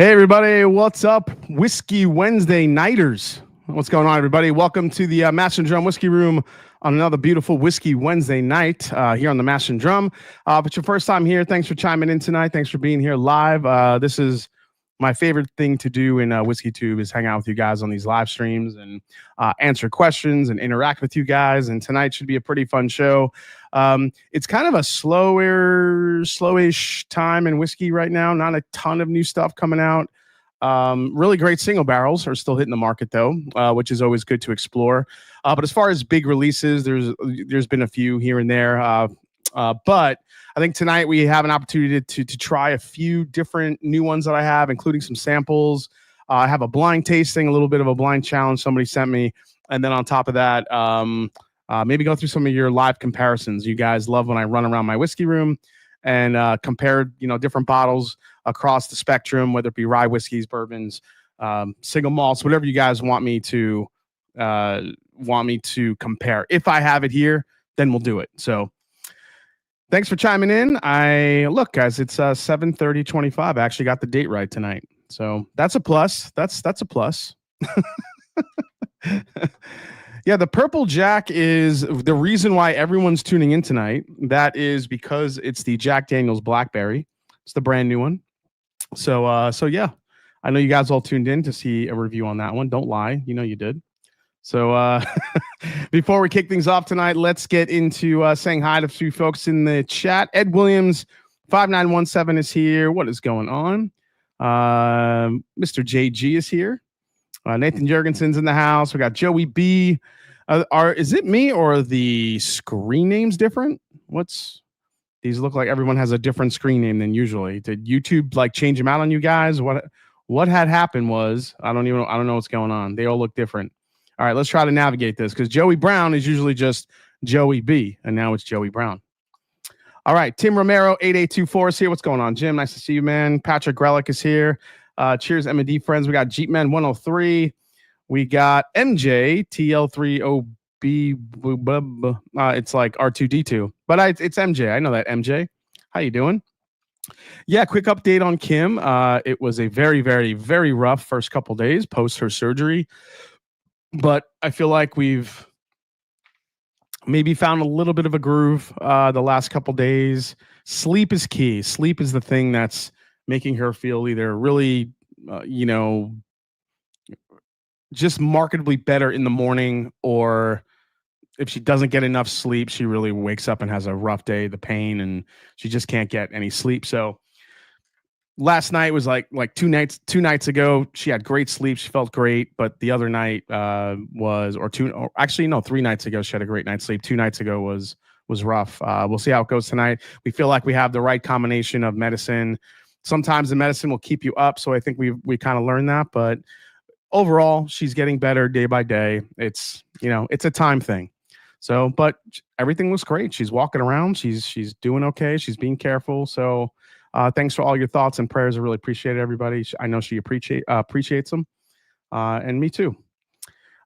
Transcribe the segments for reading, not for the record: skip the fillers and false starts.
Hey, everybody. What's up? Whiskey Wednesday Nighters. What's going on, everybody? Welcome to the Mash and Drum Whiskey Room on another beautiful Whiskey Wednesday night here on the Mash and Drum. If it's your first time here, thanks for chiming in tonight. Thanks for being here live. This is my favorite thing to do in Whiskey Tube is hang out with you guys on these live streams and answer questions and interact with you guys. And tonight should be a pretty fun show. It's kind of a slowish time in whiskey right now. Not a ton of new stuff coming out. Really great single barrels are still hitting the market though, which is always good to explore. But as far as big releases, there's been a few here and there. But I think tonight we have an opportunity to try a few different new ones that I have, including some samples. I have a blind tasting, a little bit of a blind challenge somebody sent me. And then on top of that, maybe go through some of your live comparisons. You guys love when I run around my whiskey room and compare, different bottles across the spectrum, whether it be rye whiskeys, bourbons, single malts, whatever you guys want me to compare. If I have it here, then we'll do it. So thanks for chiming in. Look, guys, it's 7:30:25. I actually got the date right tonight. So that's a plus. That's a plus. Yeah, the Purple Jack is the reason why everyone's tuning in tonight. That is because it's the Jack Daniel's Blackberry. It's the brand new one. So yeah, I know you guys all tuned in to see a review on that one. Don't lie, you did. So before we kick things off tonight, let's get into saying hi to a few folks in the chat. Ed Williams 5917 is here. What is going on? Mr. JG is here. Nathan Jurgensen's in the house. We got Joey B. Is it me or the screen names different? These look like everyone has a different screen name than usually. Did YouTube change them out on you guys? What had happened was I don't know what's going on. They all look different. All right, let's try to navigate this because Joey Brown is usually just Joey B, and now it's Joey Brown. All right, Tim Romero 8824 is here. What's going on, Jim? Nice to see you, man. Patrick Grelick is here. Cheers, M&D friends. We got Jeepman 103. We got MJ TL3OB. It's like R2D2, but it's MJ. I know that, MJ. How you doing? Yeah, quick update on Kim. It was a very, very, very rough first couple days post her surgery, but I feel like we've maybe found a little bit of a groove the last couple days. Sleep is key. Sleep is the thing that's making her feel either really, just markedly better in the morning, or if she doesn't get enough sleep, she really wakes up and has a rough day, the pain, and she just can't get any sleep. So last night was like two nights ago, she had great sleep. She felt great. But the other night 3 nights ago, she had a great night's sleep. 2 nights ago was rough. We'll see how it goes tonight. We feel like we have the right combination of medicine. Sometimes the medicine will keep you up. So I think we kind of learned that, but overall she's getting better day by day. It's a time thing. So, but everything looks great. She's walking around. She's doing okay. She's being careful. So thanks for all your thoughts and prayers. I really appreciate it, everybody. I know she appreciates them. And me too.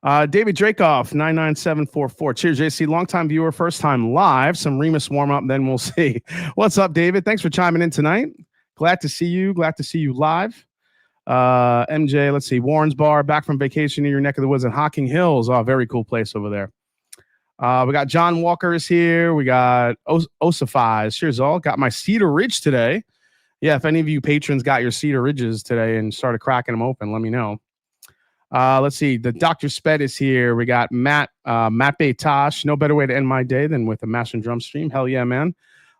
David Dracoff 99744. Cheers, JC. Longtime viewer, first time live. Some Remus warm up, then we'll see. What's up, David? Thanks for chiming in tonight. Glad to see you. Glad to see you live. MJ, let's see. Warren's Bar, back from vacation in your neck of the woods in Hocking Hills. Oh, very cool place over there. We got John Walker is here. We got Osifies. Cheers, all. Got my Cedar Ridge today. Yeah, if any of you patrons got your Cedar Ridges today and started cracking them open, let me know. Let's see. The Dr. Sped is here. We got Matt Betosh. No better way to end my day than with a Mash and Drum stream. Hell yeah, man.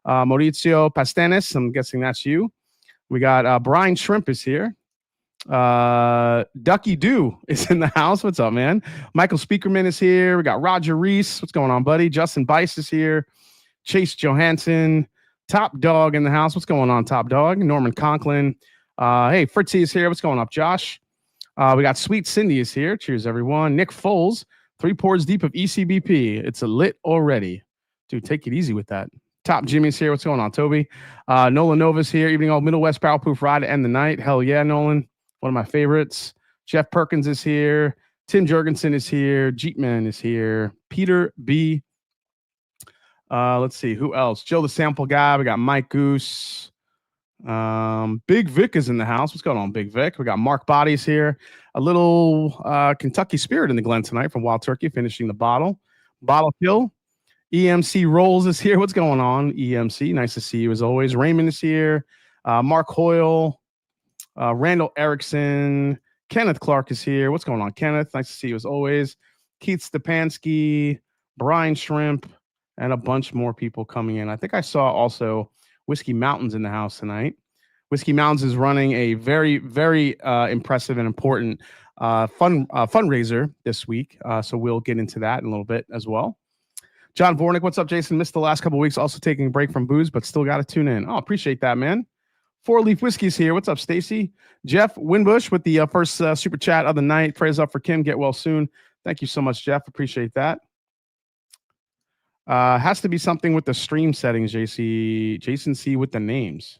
Maurizio Pastenes. I'm guessing that's you. We got Brian Shrimp is here. Ducky Doo is in the house. What's up, man? Michael Speakerman is here. We got Roger Reese. What's going on, buddy? Justin Bice is here. Chase Johansson. Top Dog in the house. What's going on, Top Dog? Norman Conklin. Hey, Fritzy is here. What's going up, Josh? We got Sweet Cindy is here. Cheers, everyone. Nick Foles. 3 pours deep of ECBP. It's a lit already. Dude, take it easy with that. Top Jimmy's here. What's going on, Toby? Nolan Nova's here. Evening Old Middle West Barrel Proof Ride to end the night. Hell yeah, Nolan. One of my favorites. Jeff Perkins is here. Tim Jurgensen is here. Jeepman is here. Peter B. Let's see. Who else? Joe the Sample Guy. We got Mike Goose. Big Vic is in the house. What's going on, Big Vic? We got Mark Bodies here. A little Kentucky Spirit in the Glen tonight from Wild Turkey, finishing the bottle. Bottle kill. EMC Rolls is here. What's going on, EMC? Nice to see you as always. Raymond is here. Mark Hoyle. Randall Erickson. Kenneth Clark is here. What's going on, Kenneth? Nice to see you as always. Keith Stepanski. Brian Shrimp. And a bunch more people coming in. I think I saw also Whiskey Mountains in the house tonight. Whiskey Mountains is running a very, very impressive and important fundraiser this week. So we'll get into that in a little bit as well. John Vornick, what's up, Jason? Missed the last couple of weeks, also taking a break from booze, but still got to tune in. Oh, appreciate that, man. Four Leaf Whiskey's here. What's up, Stacy? Jeff Winbush with the first super chat of the night. Prayers up for Kim. Get well soon. Thank you so much, Jeff. Appreciate that. Has to be something with the stream settings, JC. Jason C with the names.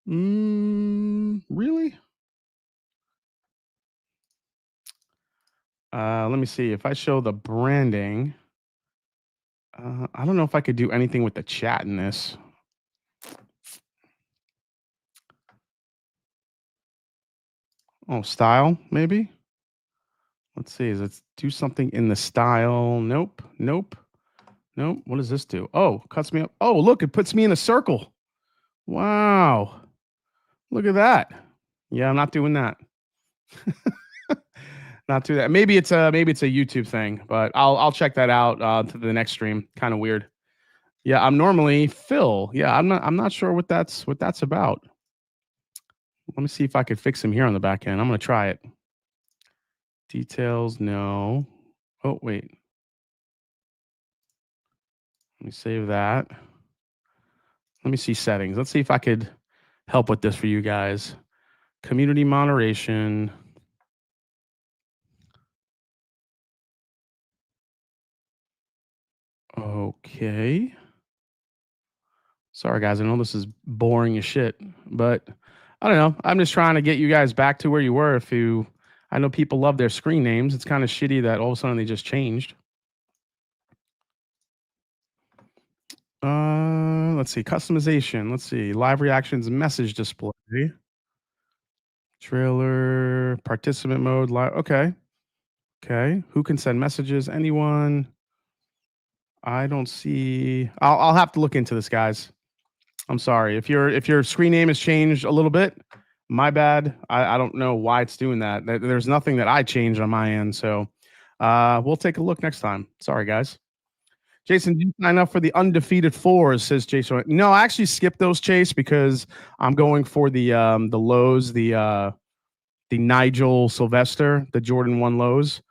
Really? Let me see. If I show the branding, I don't know if I could do anything with the chat in this. Oh, style, maybe? Let's see. Does it do something in the style? Nope. Nope. Nope. What does this do? Oh, cuts me up. Oh, look, it puts me in a circle. Wow. Look at that. Yeah, I'm not doing that. Not do that. Maybe it's a YouTube thing, but I'll check that out to the next stream. Kind of weird. Yeah, I'm normally Phil. Yeah, I'm not sure what that's about. Let me see if I could fix him here on the back end. I'm gonna try it. Details, no. Oh, wait. Let me save that. Let me see settings. Let's see if I could help with this for you guys. Community moderation. Okay. Sorry, guys. I know this is boring as shit, but I don't know. I'm just trying to get you guys back to where you were. I know people love their screen names. It's kind of shitty that all of a sudden they just changed. Let's see. Customization. Let's see. Live reactions, message display. Trailer, participant mode, live. Okay. Okay. Who can send messages? Anyone? I don't see. I'll have to look into this, guys. I'm sorry. If your screen name has changed a little bit, my bad. I don't know why it's doing that. There's nothing that I changed on my end. So we'll take a look next time. Sorry, guys. Jason, did you sign up for the undefeated fours? Says Jason. No, I actually skipped those, Chase, because I'm going for the lows, the Nigel Sylvester, the Jordan 1 lows,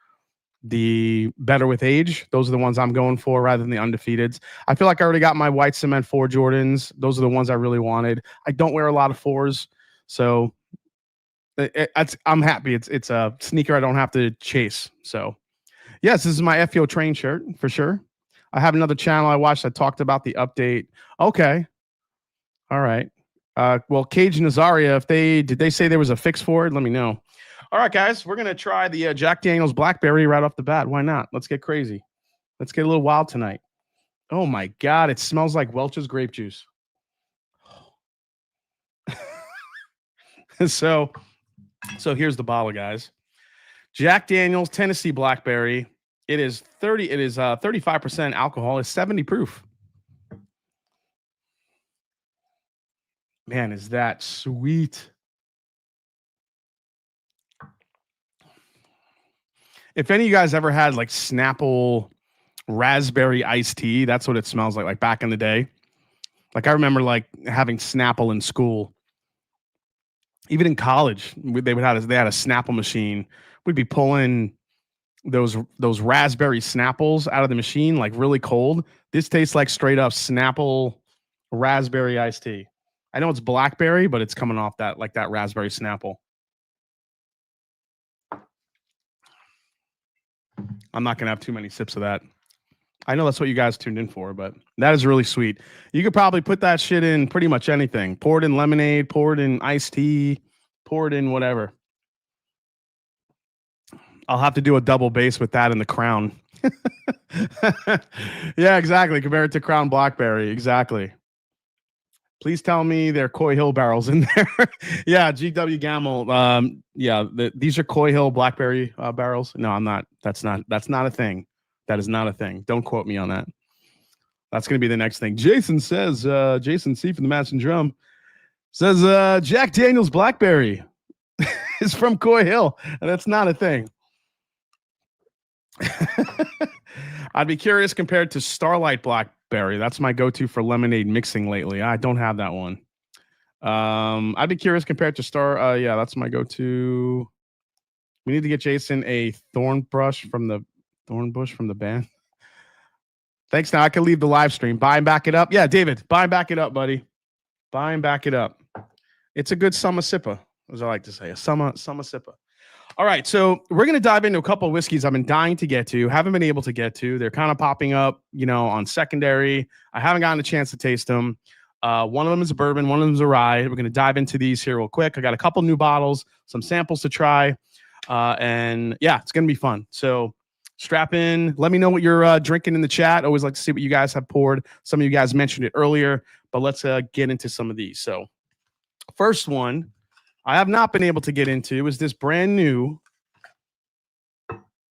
the better with age. Those are the ones I'm going for rather than the undefeateds. I feel like I already got my white cement 4 Jordans. Those are the ones I really wanted. I don't wear a lot of 4s, so I'm happy. It's a sneaker I don't have to chase. So yes, this is my FEO train shirt for sure. I have another channel I watched that talked about the update. Okay. All right. Well, Cage Nazaria, did they say there was a fix for it? Let me know. All right, guys, we're going to try the Jack Daniels Blackberry right off the bat. Why not? Let's get crazy. Let's get a little wild tonight. Oh, my God. It smells like Welch's grape juice. So here's the bottle, guys. Jack Daniels Tennessee Blackberry. It is 35% alcohol. It's 70 proof. Man, is that sweet. If any of you guys ever had like Snapple raspberry iced tea, that's what it smells like back in the day. Like I remember like having Snapple in school. Even in college, they had a Snapple machine. We'd be pulling those raspberry Snapples out of the machine like really cold. This tastes like straight up Snapple raspberry iced tea. I know it's blackberry, but it's coming off that raspberry Snapple. I'm not going to have too many sips of that. I know that's what you guys tuned in for, but that is really sweet. You could probably put that shit in pretty much anything. Pour it in lemonade, pour it in iced tea, pour it in whatever. I'll have to do a double bass with that in the Crown. Yeah, exactly. Compare it to Crown Blackberry. Exactly. Please tell me they're Coy Hill barrels in there. Yeah, GW Gamble. These are Coy Hill Blackberry barrels. No, I'm not. That's not a thing. That is not a thing. Don't quote me on that. That's going to be the next thing. Jason says, Jason C from the Mass and Drum says, Jack Daniels Blackberry is from Coy Hill. And that's not a thing. I'd be curious compared to Starlight Blackberry. That's my go-to for lemonade mixing lately. I don't have that one. I'd be curious compared to yeah, that's my go-to. We need to get Jason a thorn bush from the band. Thanks. Now I can leave the live stream. Buy and back it up. Yeah, David, buy and back it up, buddy. Buy and back it up. It's a good summer sipper, as I like to say, a summer sipper. All right, so we're going to dive into a couple of whiskeys I've been dying to get to, haven't been able to get to. They're kind of popping up, on secondary. I haven't gotten a chance to taste them. One of them is a bourbon, one of them is a rye. We're going to dive into these here real quick. I got a couple new bottles, some samples to try, and yeah, it's going to be fun. So strap in. Let me know what you're drinking in the chat. Always like to see what you guys have poured. Some of you guys mentioned it earlier, but let's get into some of these. So first one I have not been able to get into is this brand new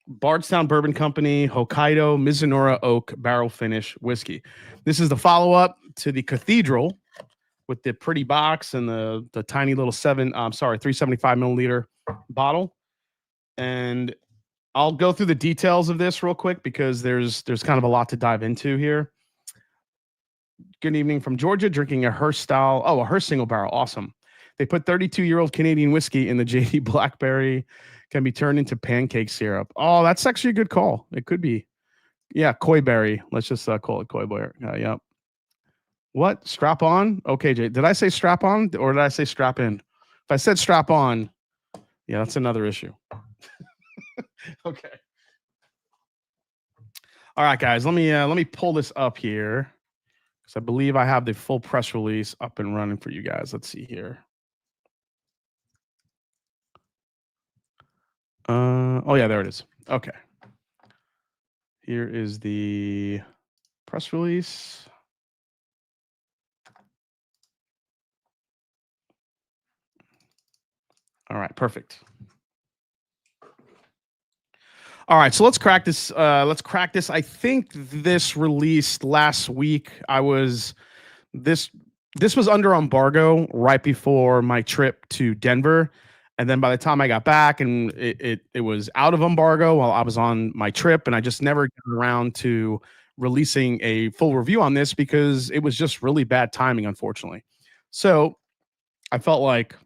Bardstown Bourbon Company Hokkaido Mizunara Oak Barrel Finish Whiskey. This is the follow-up to the Cathedral with the pretty box and the tiny little 375 milliliter bottle. And I'll go through the details of this real quick because there's kind of a lot to dive into here. Good evening from Georgia, drinking a Hearst style. Oh, a Hearst single barrel. Awesome. They put 32-year-old Canadian whiskey in the JD Blackberry, can be turned into pancake syrup. Oh, that's actually a good call. It could be. Yeah, Coy berry. Let's just call it Coy berry. Yep. What? Strap on? Okay, Jay. Did I say strap on or did I say strap in? If I said strap on, yeah, that's another issue. Okay. All right, guys. Let me pull this up here because I believe I have the full press release up and running for you guys. Let's see here. Oh yeah, there it is. Okay. Here is the press release. All right, perfect. All right, so let's crack this. I think this released last week. This was under embargo right before my trip to Denver. And then by the time I got back and it was out of embargo while I was on my trip, and I just never got around to releasing a full review on this because it was just really bad timing, unfortunately. So I felt like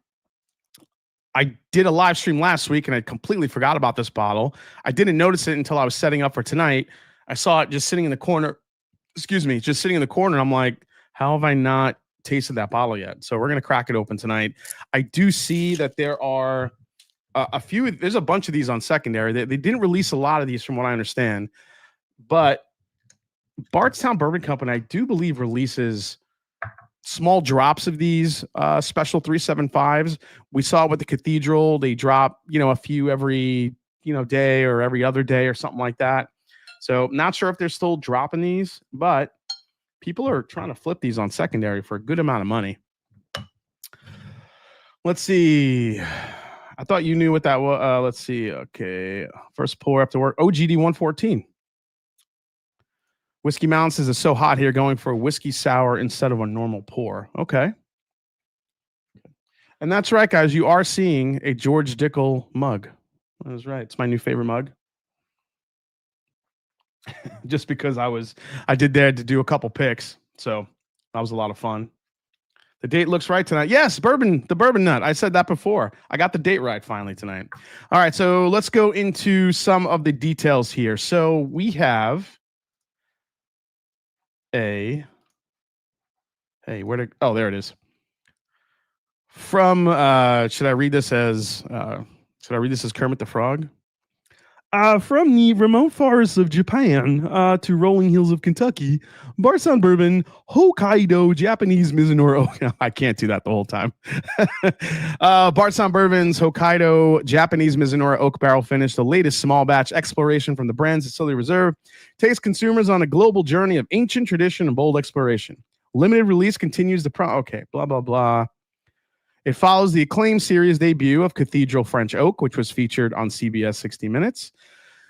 I did a live stream last week and I completely forgot about this bottle. I didn't notice it until I was setting up for tonight. I saw it just sitting in the corner. Just sitting in the corner. I'm like, how have I not tasted that bottle yet? So we're going to crack it open tonight. I do see that there are there's a bunch of these on secondary. They didn't release a lot of these from what I understand, but Bardstown Bourbon Company, I do believe, releases small drops of these special 375s. We saw with the Cathedral, they drop, a few every, day or every other day or something like that. So not sure if they're still dropping these, but people are trying to flip these on secondary for a good amount of money. Let's see. I thought you knew what that was. Let's see. Okay. First pour after work. OGD 114. Whiskey Mountain says it's so hot here, going for a whiskey sour instead of a normal pour. Okay. And that's right, guys. You are seeing a George Dickel mug. That was right. It's my new favorite mug. Just because I did there to do a couple picks. So that was a lot of fun. The date looks right tonight. Yes, the bourbon nut. I said that before. I got the date right finally tonight. All right, so let's go into some of the details here. So we have there it is. From should I read this as Kermit the Frog? From the remote forests of Japan to rolling hills of Kentucky, Bardstown Bourbon, Hokkaido, Japanese Mizunara Oak. I can't do that the whole time. Bardstown Bourbon's Hokkaido, Japanese Mizunara Oak Barrel Finish, the latest small batch exploration from the brand's Distillery Reserve, takes consumers on a global journey of ancient tradition and bold exploration. Limited release continues okay, blah, blah, blah. It follows the acclaimed series debut of Cathedral French Oak, which was featured on CBS 60 Minutes.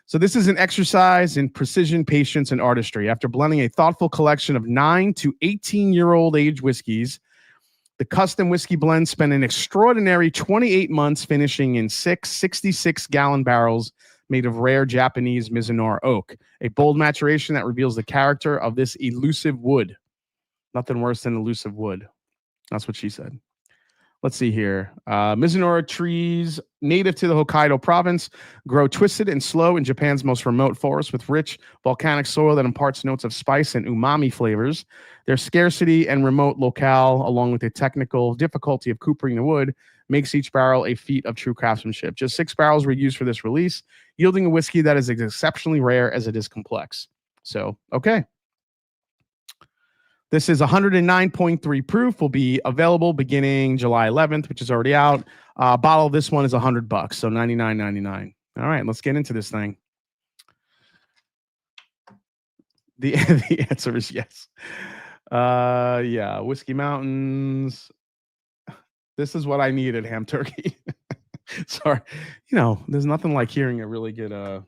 So this is an exercise in precision, patience, and artistry. After blending a thoughtful collection of 9 to 18-year-old age whiskeys, the custom whiskey blend spent an extraordinary 28 months finishing in 6 66-gallon barrels made of rare Japanese Mizunara oak, a bold maturation that reveals the character of this elusive wood. Nothing worse than elusive wood. That's what she said. Let's see here. Mizunara trees native to the Hokkaido province grow twisted and slow in Japan's most remote forests with rich volcanic soil that imparts notes of spice and umami flavors. Their scarcity and remote locale, along with the technical difficulty of coopering the wood, makes each barrel a feat of true craftsmanship. Just 6 barrels were used for this release, yielding a whiskey that is as exceptionally rare as it is complex. So, okay. This is 109.3 proof, will be available beginning July 11th, which is already out. Bottle of this one is $100, so $99.99. All right, let's get into this thing. The answer is yes. Yeah, Whiskey Mountains. This is what I needed, ham turkey. Sorry. You know, there's nothing like hearing a really good a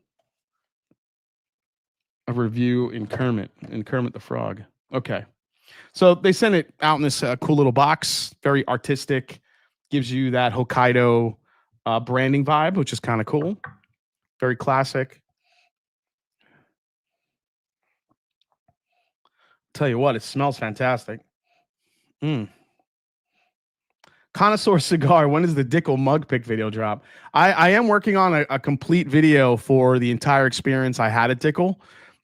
review in Kermit the Frog. Okay. So they sent it out in this cool little box, very artistic, gives you that Hokkaido branding vibe, which is kind of cool. Very classic. Tell you what, it smells fantastic. Connoisseur Cigar, when does the Dickel mug pick video drop? I am working on a complete video for the entire experience I had at Dickel.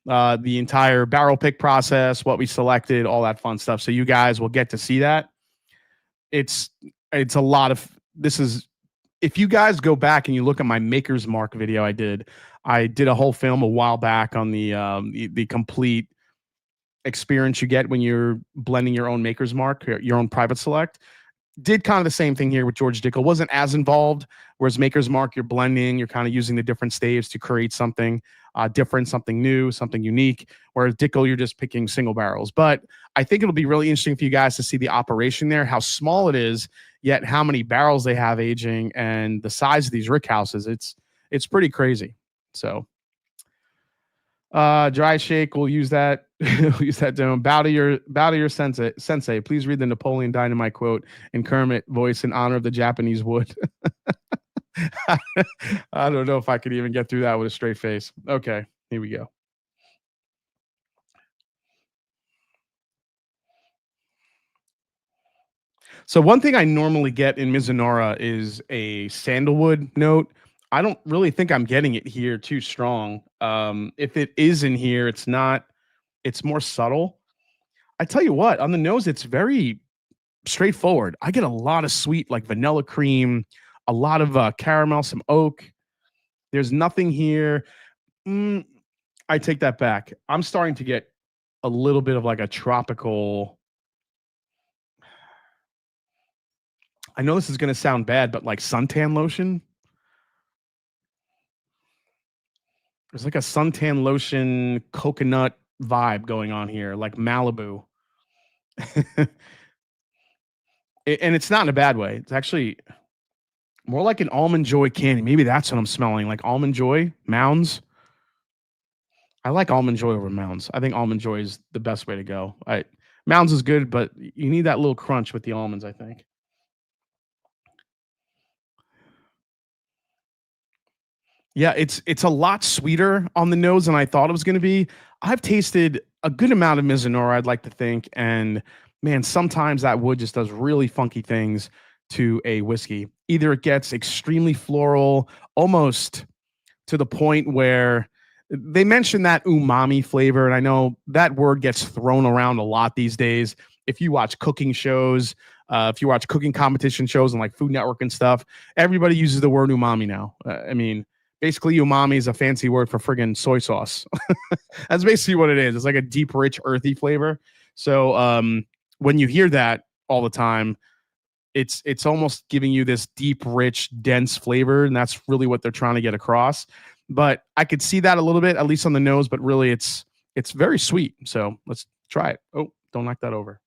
The entire barrel pick process, what we selected, all that fun stuff. So you guys will get to see that. It's a lot of, this is, if you guys go back and you look at my Maker's Mark video I did a whole film a while back on the complete experience you get when you're blending your own Maker's Mark, your own private select. Did kind of the same thing here with George Dickel. Wasn't as involved, whereas Maker's Mark, you're blending, you're kind of using the different staves to create something different, something new, something unique. Whereas Dickel, you're just picking single barrels. But I think it'll be really interesting for you guys to see the operation there, how small it is, yet how many barrels they have aging and the size of these rick houses. It's pretty crazy. So dry shake, we'll use that. We'll use that dome. Bow to your sensei. Please read the Napoleon Dynamite quote in Kermit voice in honor of the Japanese wood. I don't know if I could even get through that with a straight face. Okay, here we go. So one thing I normally get in Mizunara is a sandalwood note. I don't really think I'm getting it here too strong. If it is in here, it's not. It's more subtle. I tell you what, on the nose, it's very straightforward. I get a lot of sweet, like vanilla cream, a lot of caramel, some oak. There's nothing here. I take that back. I'm starting to get a little bit of like a tropical. I know this is going to sound bad, but like suntan lotion. There's like a suntan lotion coconut vibe going on here, like Malibu. And it's not in a bad way. It's actually more like an Almond Joy candy. Maybe that's what I'm smelling, like Almond Joy, Mounds. I like Almond Joy over Mounds. I think Almond Joy is the best way to go. Mounds is good, but you need that little crunch with the almonds, I think. Yeah, it's a lot sweeter on the nose than I thought it was going to be. I've tasted a good amount of Mizunara, I'd like to think, and man, sometimes that wood just does really funky things to a whiskey. Either it gets extremely floral, almost to the point where they mention that umami flavor, and I know that word gets thrown around a lot these days. If you watch cooking shows, if you watch cooking competition shows and like Food Network and stuff, everybody uses the word umami now. I mean, basically, umami is a fancy word for friggin' soy sauce. That's basically what it is. It's like a deep, rich, earthy flavor. So when you hear that all the time, it's almost giving you this deep, rich, dense flavor, and that's really what they're trying to get across. But I could see that a little bit, at least on the nose, but really it's very sweet. So let's try it. Oh, don't knock that over.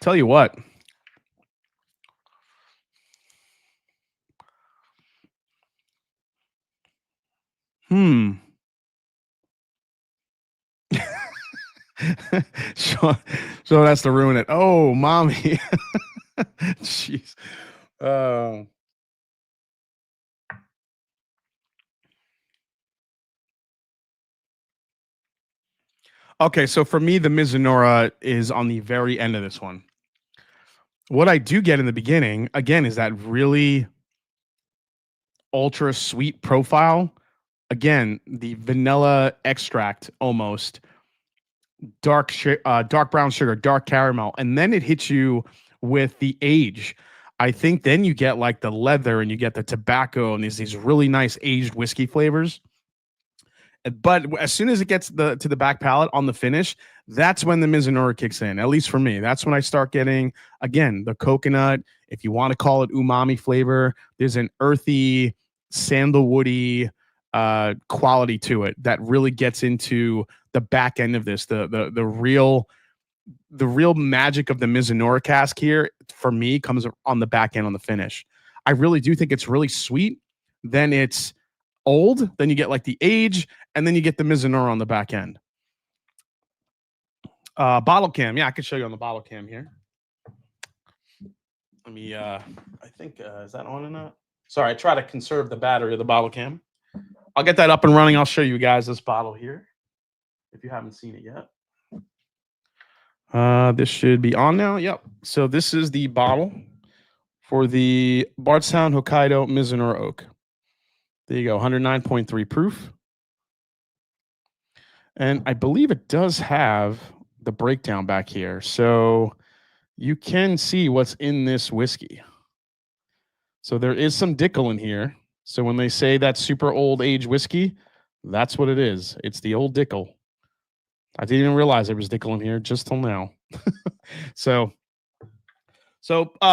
tell you what. so, so that's to ruin it. Oh, mommy. Jeez. Okay, so for me, the Mizunara is on the very end of this one. What I do get in the beginning, again, is that really ultra sweet profile. Again, the vanilla extract almost, dark brown sugar, dark caramel, and then it hits you with the age. I think then you get like the leather and you get the tobacco and these really nice aged whiskey flavors. But as soon as it gets to the back palate on the finish, that's when the Mizunara kicks in. At least for me, that's when I start getting, again, the coconut. If you want to call it umami flavor, there's an earthy, sandalwoody quality to it that really gets into the back end of this. The real magic of the Mizunara cask here for me comes on the back end on the finish. I really do think it's really sweet. Then it's old, then you get like the age, and then you get the Mizunara on the back end. Bottle cam. Yeah, I can show you on the bottle cam here. Let me, I think, is that on or not? Sorry, I try to conserve the battery of the bottle cam. I'll get that up and running. I'll show you guys this bottle here if you haven't seen it yet. This should be on now. Yep. So this is the bottle for the Bardstown Hokkaido Mizunara Oak. There you go, 109.3 proof. And I believe it does have the breakdown back here. So you can see what's in this whiskey. So there is some Dickel in here. So when they say that super old age whiskey, that's what it is. It's the old Dickel. I didn't even realize there was Dickel in here just till now. So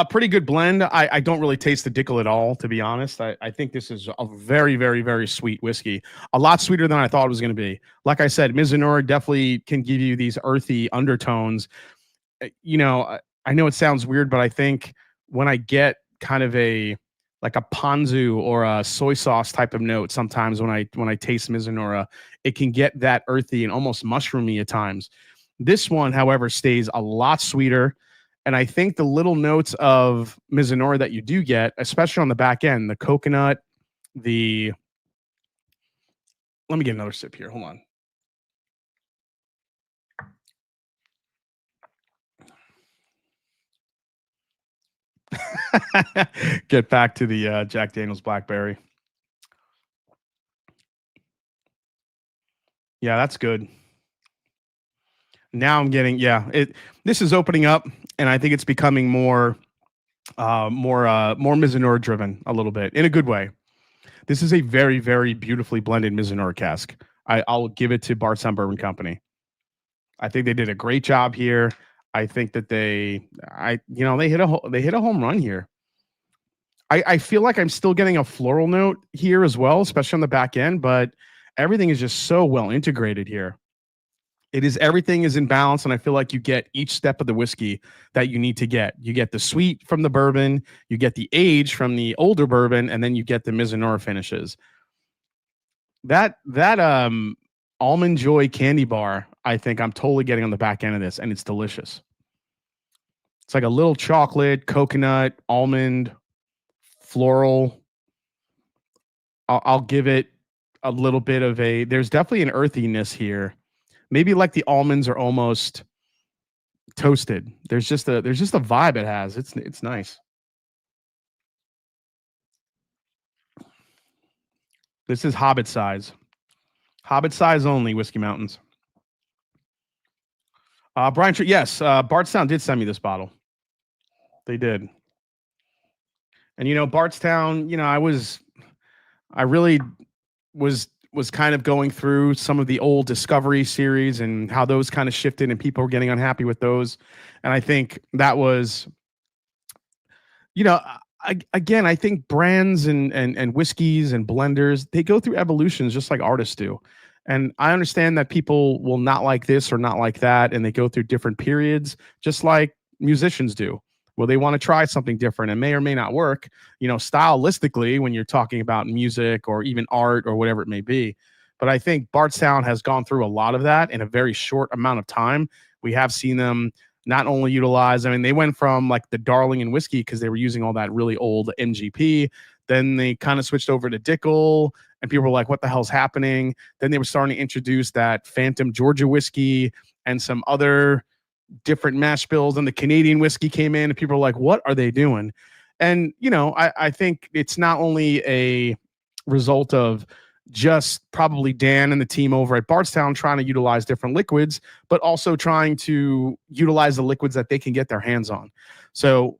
pretty good blend. I don't really taste the Dickel at all, to be honest. I think this is a very, very, very sweet whiskey. A lot sweeter than I thought it was going to be. Like I said, Mizunara definitely can give you these earthy undertones. You know, I know it sounds weird, but I think when I get kind of like a ponzu or a soy sauce type of note, sometimes when I taste Mizunara, it can get that earthy and almost mushroomy at times. This one, however, stays a lot sweeter. And I think the little notes of Mizunara that you do get, especially on the back end, the coconut, let me get another sip here. Hold on. Get back to the Jack Daniel's Blackberry. Yeah, that's good. Now I'm getting, this is opening up, and I think it's becoming more Mizunara driven a little bit in a good way. This is a very, very beautifully blended Mizunara cask. I'll give it to Bardstown Bourbon Company. I think they did a great job here. I think that they hit a home run here. I feel like I'm still getting a floral note here as well, especially on the back end, but everything is just so well integrated here. Everything is in balance, and I feel like you get each step of the whiskey that you need to get. You get the sweet from the bourbon, you get the age from the older bourbon, and then you get the Mizunara finishes. That Almond Joy candy bar, I think I'm totally getting on the back end of this, and it's delicious. It's like a little chocolate, coconut, almond, floral. I'll give it a little bit of there's definitely an earthiness here. Maybe like the almonds are almost toasted. There's just a vibe it has. It's nice. This is Hobbit size. Hobbit size only, Whiskey Mountains. Brian, yes, Bardstown did send me this bottle. They did. And Bardstown, I really was kind of going through some of the old Discovery series and how those kind of shifted and people were getting unhappy with those. And I think that was, again, I think brands and whiskeys and blenders, they go through evolutions just like artists do. And I understand that people will not like this or not like that, and they go through different periods, just like musicians do. Well, they want to try something different and may or may not work, stylistically when you're talking about music or even art or whatever it may be. But I think Bardstown has gone through a lot of that in a very short amount of time. We have seen them not only utilize, I mean, they went from like the Darling and whiskey because they were using all that really old MGP. Then they kind of switched over to Dickel, and people were like, what the hell's happening? Then they were starting to introduce that Phantom Georgia whiskey and some other different mash bills, and the Canadian whiskey came in, and people were like, what are they doing? And, I think it's not only a result of just probably Dan and the team over at Bardstown trying to utilize different liquids, but also trying to utilize the liquids that they can get their hands on. So,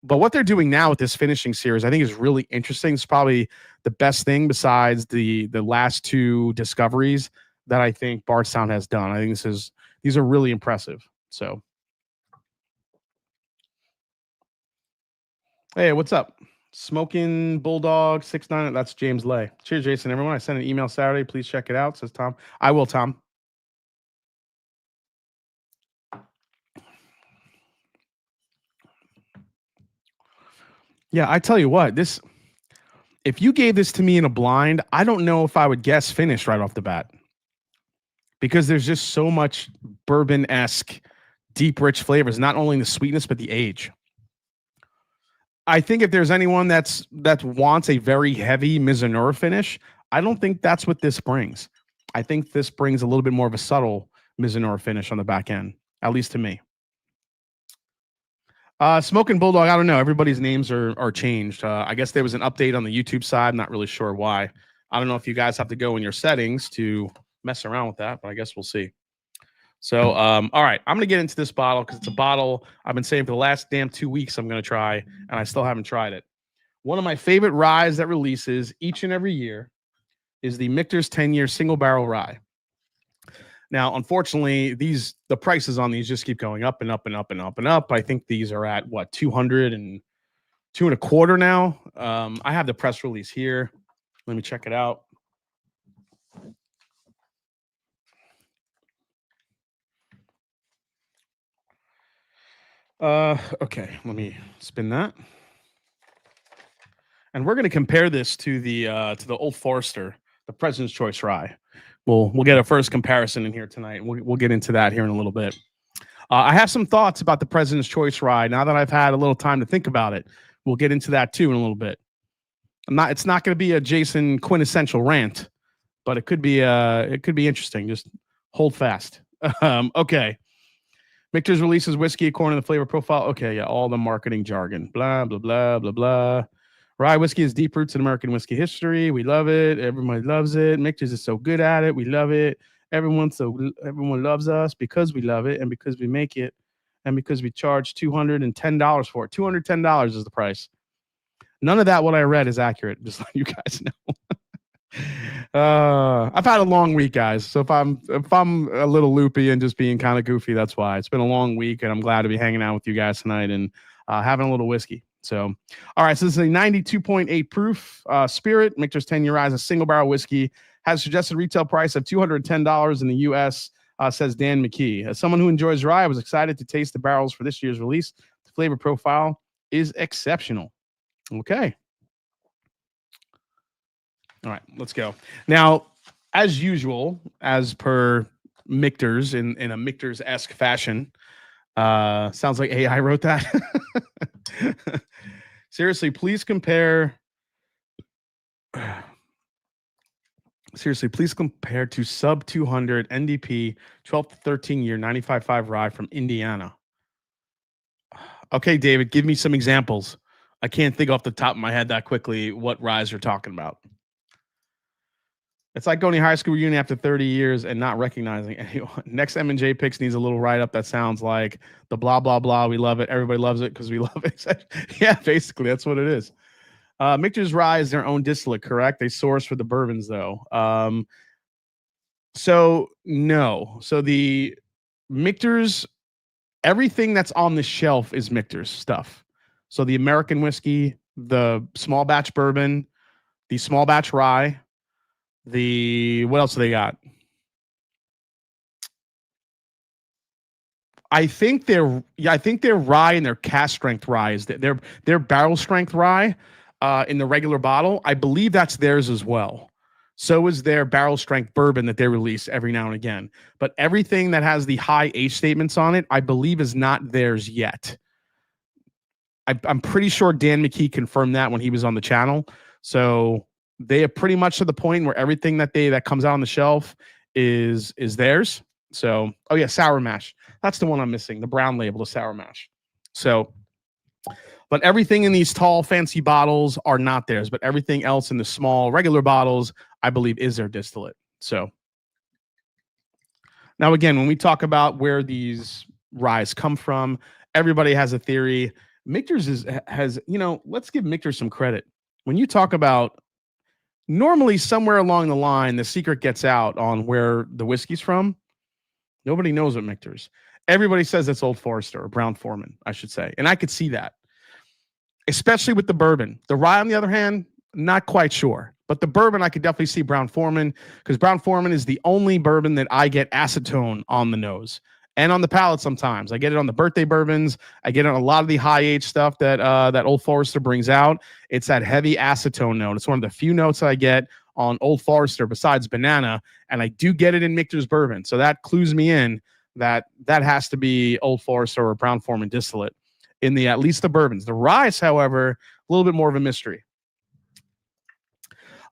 but what they're doing now with this finishing series, I think is really interesting. It's probably the best thing besides the last two discoveries that I think Bardstown has done. I think these are really impressive. So, hey, what's up? Smoking Bulldog 69. That's James Lay. Cheers, Jason. Everyone, I sent an email Saturday. Please check it out. Says Tom. I will, Tom. Yeah, I tell you what, if you gave this to me in a blind, I don't know if I would guess finish right off the bat, because there's just so much bourbon-esque, deep, rich flavors, not only the sweetness, but the age. I think if there's anyone that wants a very heavy Mizunara finish, I don't think that's what this brings. I think this brings a little bit more of a subtle Mizunara finish on the back end, at least to me. Smoking Bulldog, I don't know. Everybody's names are changed. I guess there was an update on the YouTube side. I'm not really sure why. I don't know if you guys have to go in your settings to mess around with that, but I guess we'll see. So, all right, I'm going to get into this bottle because it's a bottle I've been saying for the last damn 2 weeks I'm going to try, and I still haven't tried it. One of my favorite ryes that releases each and every year is the Michter's 10-year single barrel rye. Now, unfortunately, the prices on these just keep going up and up and up and up and up. I think these are at what, 200 and $2.25 now. I have the press release here. Let me check it out. Okay, let me spin that. And we're going to compare this to the Old Forester, the President's Choice Rye. We'll get a first comparison in here tonight. We'll get into that here in a little bit. I have some thoughts about the President's Choice Rye now that I've had a little time to think about it. We'll get into that too in a little bit. It's not going to be a Jason quintessential rant, but it could be interesting. Just hold fast. Okay. Michter's releases whiskey according to the flavor profile. Okay, yeah, all the marketing jargon. Blah, blah, blah, blah, blah. Rye whiskey has deep roots in American whiskey history. We love it. Everybody loves it. Michter's is so good at it. We love it. Everyone loves us because we love it and because we make it and because we charge $210 for it. $210 is the price. None of that what I read is accurate, just like you guys know. I've had a long week, guys. So if I'm a little loopy and just being kind of goofy, that's why. It's been a long week, and I'm glad to be hanging out with you guys tonight and having a little whiskey. So, all right. So this is a 92.8 proof spirit. Michter's 10-year rye is a single barrel whiskey. Has a suggested retail price of $210 in the U.S. Says Dan McKee. As someone who enjoys rye, I was excited to taste the barrels for this year's release. The flavor profile is exceptional. Okay. All right, let's go. Now, as usual, as per Michter's in a Michter's-esque fashion, sounds like AI wrote that. Seriously, please compare. Seriously, please compare to sub 200 NDP 12 to 13 year 95.5 rye from Indiana. Okay, David, give me some examples. I can't think off the top of my head that quickly what ryes you're talking about. It's like going to high school reunion after 30 years and not recognizing anyone. Next M&J Picks needs a little write-up that sounds like the blah, blah, blah. We love it. Everybody loves it because we love it. Yeah, basically, that's what it is. Michter's Rye is their own distillate, correct? They source for the bourbons, though. So, no. So the Michter's, everything that's on the shelf is Michter's stuff. So the American whiskey, the small batch bourbon, the small batch rye, what else do they got? I think their rye and their cast strength rye is their barrel strength rye in the regular bottle. I believe that's theirs as well. So is their barrel strength bourbon that they release every now and again. But everything that has the high age statements on it, I believe, is not theirs yet. I'm pretty sure Dan McKee confirmed that when he was on the channel. So they are pretty much to the point where everything that comes out on the shelf is theirs. So, oh yeah, sour mash. That's the one I'm missing. The brown label, the sour mash. So, but everything in these tall, fancy bottles are not theirs. But everything else in the small, regular bottles, I believe, is their distillate. So, now again, when we talk about where these ryes come from, everybody has a theory. Michter's has, let's give Michter some credit. When you talk about normally somewhere along the line, the secret gets out on where the whiskey's from. Nobody knows what Michter's. Everybody says it's Old Forester or Brown Foreman, I should say. And I could see that, especially with the bourbon. The rye, on the other hand, not quite sure. But the bourbon, I could definitely see Brown Foreman, because Brown Foreman is the only bourbon that I get acetone on the nose and on the palate sometimes. I get it on the birthday bourbons. I get it on a lot of the high age stuff that Old Forester brings out. It's that heavy acetone note. It's one of the few notes I get on Old Forester besides banana, and I do get it in Michter's bourbon. So that clues me in that has to be Old Forester or Brown Foreman distillate in at least the bourbons. The ryes, however, a little bit more of a mystery.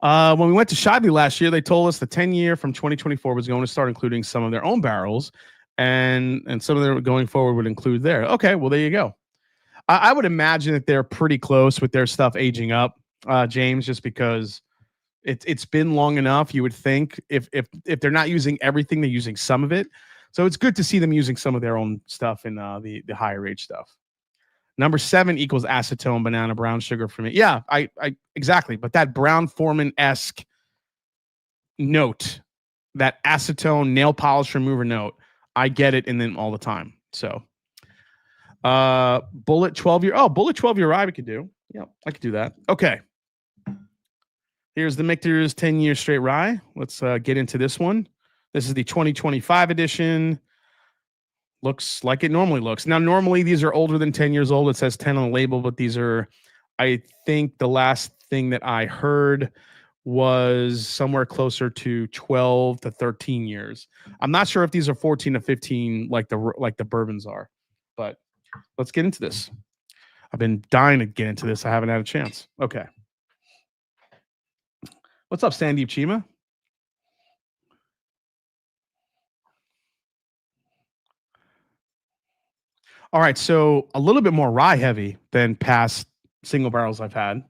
When we went to Shively last year, they told us the 10-year from 2024 was going to start including some of their own barrels, and some of them going forward would include there. Okay, well, there you go. I would imagine that they're pretty close with their stuff aging up, James, just because it's been long enough. You would think if they're not using everything, they're using some of it. So it's good to see them using some of their own stuff in the higher age stuff. Number 7 equals acetone, banana, brown sugar for me. Yeah, I exactly. But that Brown Foreman-esque note, that acetone nail polish remover note, I get it in them all the time. So, Bulleit 12-year. Oh, Bulleit 12-year rye we could do. Yeah, I could do that. Okay. Here's the Michter's 10-year straight rye. Let's get into this one. This is the 2025 edition. Looks like it normally looks. Now, normally these are older than 10 years old. It says 10 on the label, but these are, I think the last thing that I heard was somewhere closer to 12 to 13 years. I'm not sure if these are 14 to 15 like the bourbons are, but let's get into this. I've been dying to get into this. I haven't had a chance. Okay. What's up, Sandeep Chima? All right, so a little bit more rye heavy than past single barrels I've had.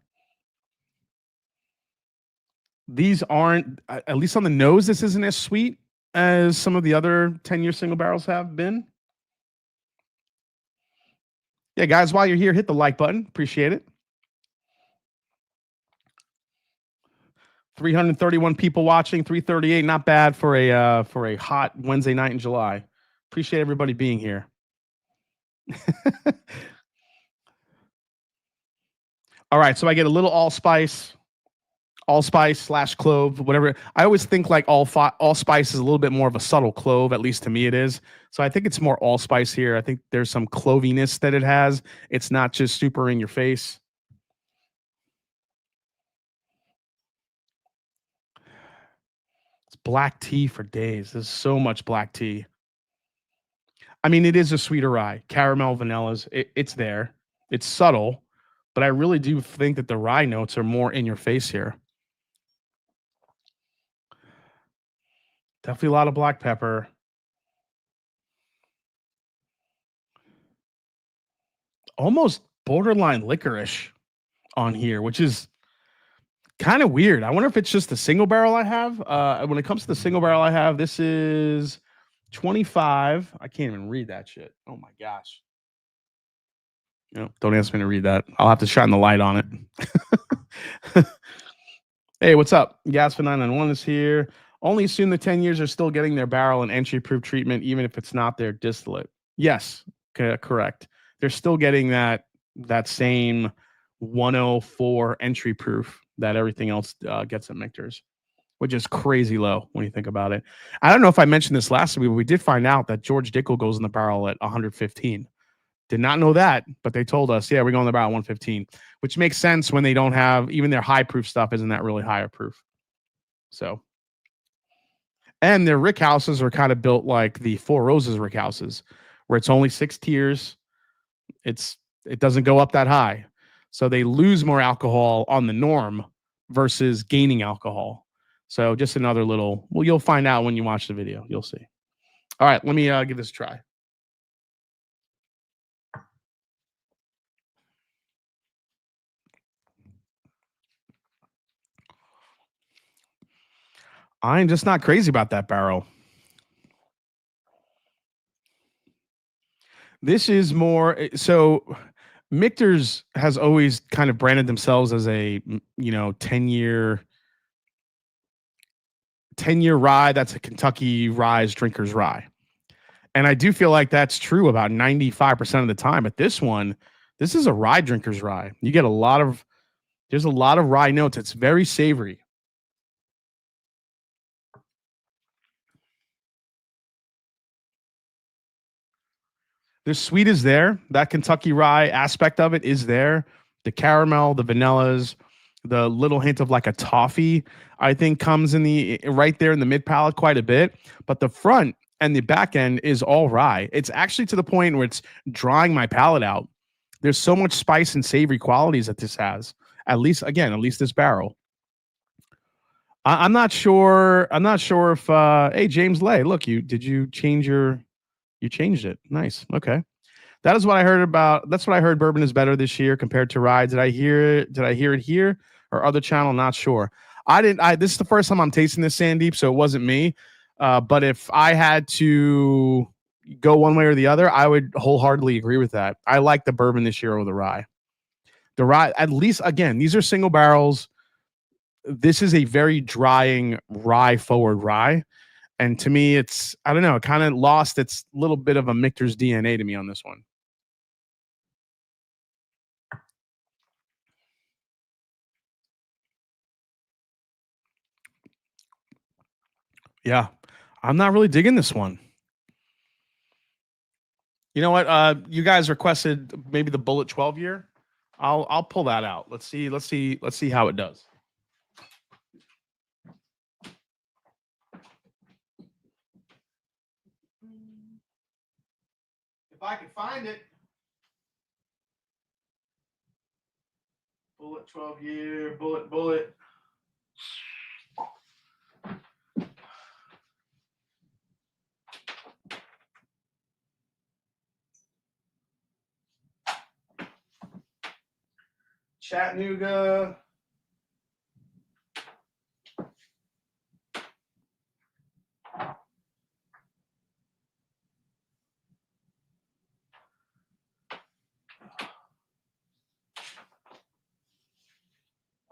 These aren't, at least on the nose, this isn't as sweet as some of the other 10-year single barrels have been. Yeah, guys, while you're here, hit the like button. Appreciate it. 331 people watching, 338, not bad for a hot Wednesday night in July. Appreciate everybody being here. All right, so I get a little allspice / clove, whatever. I always think like allspice is a little bit more of a subtle clove, at least to me it is. So I think it's more allspice here. I think there's some cloviness that it has. It's not just super in your face. It's black tea for days. There's so much black tea. I mean, it is a sweeter rye. Caramel, vanillas, it's there. It's subtle, but I really do think that the rye notes are more in your face here. Definitely a lot of black pepper. Almost borderline licorice on here, which is kind of weird. I wonder if it's just the single barrel I have. When it comes to the single barrel I have, this is 25. I can't even read that shit. Oh my gosh. Don't ask me to read that. I'll have to shine the light on it. Hey, what's up? Gas for 991 is here. Only assume the 10 years are still getting their barrel and entry proof treatment, even if it's not their distillate. Yes, correct. They're still getting that same 104 entry proof that everything else gets at Michter's. which is crazy low when you think about it. I don't know if I mentioned this last week, but we did find out that George Dickel goes in the barrel at 115. Did not know that, but they told us, yeah, we're going in the barrel at 115, which makes sense when they don't have even their high proof stuff isn't that really higher proof. So, and their rick houses are kind of built like the Four Roses rick houses, where it's only 6 tiers. It doesn't go up that high. So they lose more alcohol on the norm versus gaining alcohol. So just another little, well, you'll find out when you watch the video. You'll see. All right, let me give this a try. I'm just not crazy about that barrel. This is more so Michter's has always kind of branded themselves as a 10-year rye that's a Kentucky Rye drinkers rye. And I do feel like that's true about 95% of the time. But this is a rye drinkers rye. You get there's a lot of rye notes. It's very savory. The sweet is there. That Kentucky rye aspect of it is there. The caramel, the vanillas, the little hint of like a toffee, I think comes in right there in the mid palate quite a bit. But the front and the back end is all rye. It's actually to the point where it's drying my palate out. There's so much spice and savory qualities that this has. At least this barrel. I'm not sure. I'm not sure if hey, James Lay, look, you changed it. Nice. Okay. That is what I heard about. That's what I heard. Bourbon is better this year compared to rye. Did I hear it here or other channel? Not sure. This is the first time I'm tasting this Sandeep, so it wasn't me. But if I had to go one way or the other, I would wholeheartedly agree with that. I like the bourbon this year over the rye. The rye, at least, again, these are single barrels. This is a very drying rye forward rye. And to me, I don't know, it kind of lost its little bit of a Michter's DNA to me on this one. Yeah, I'm not really digging this one. You know what? You guys requested maybe the Bulleit 12 year. I'll pull that out. Let's see how it does. If I can find it. Bulleit 12 year, Bulleit. Chattanooga.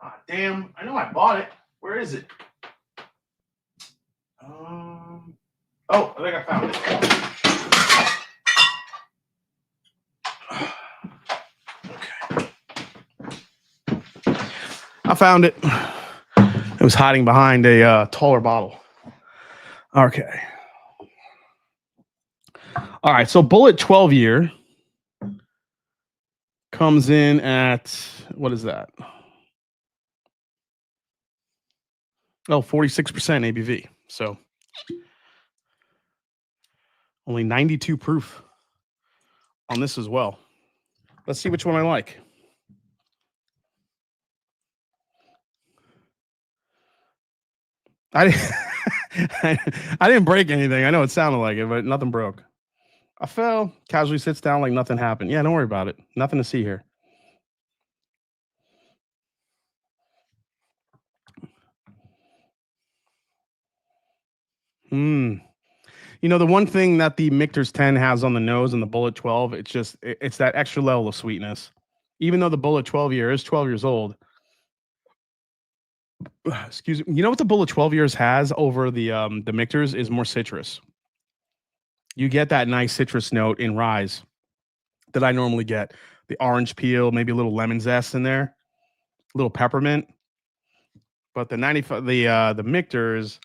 Ah, damn. I know I bought it. Where is it? Oh, I think I found it. Okay. I found it. It was hiding behind a taller bottle. Okay. All right. So Bulleit 12 year comes in at, what is that? Oh, 46% ABV. So only 92 proof on this as well. Let's see which one I like. I didn't break anything. I know it sounded like it, but nothing broke. I fell, casually sits down like nothing happened. Yeah, don't worry about it. Nothing to see here. You know, the one thing that the Michter's 10 has on the nose and the Bulleit 12, it's that extra level of sweetness. Even though the Bulleit 12 year is 12 years old. Excuse me. You know what the Bulleit 12 years has over the Michter's is more citrus. You get that nice citrus note in ryes that I normally get. The orange peel, maybe a little lemon zest in there, a little peppermint. But the 95, the Michters,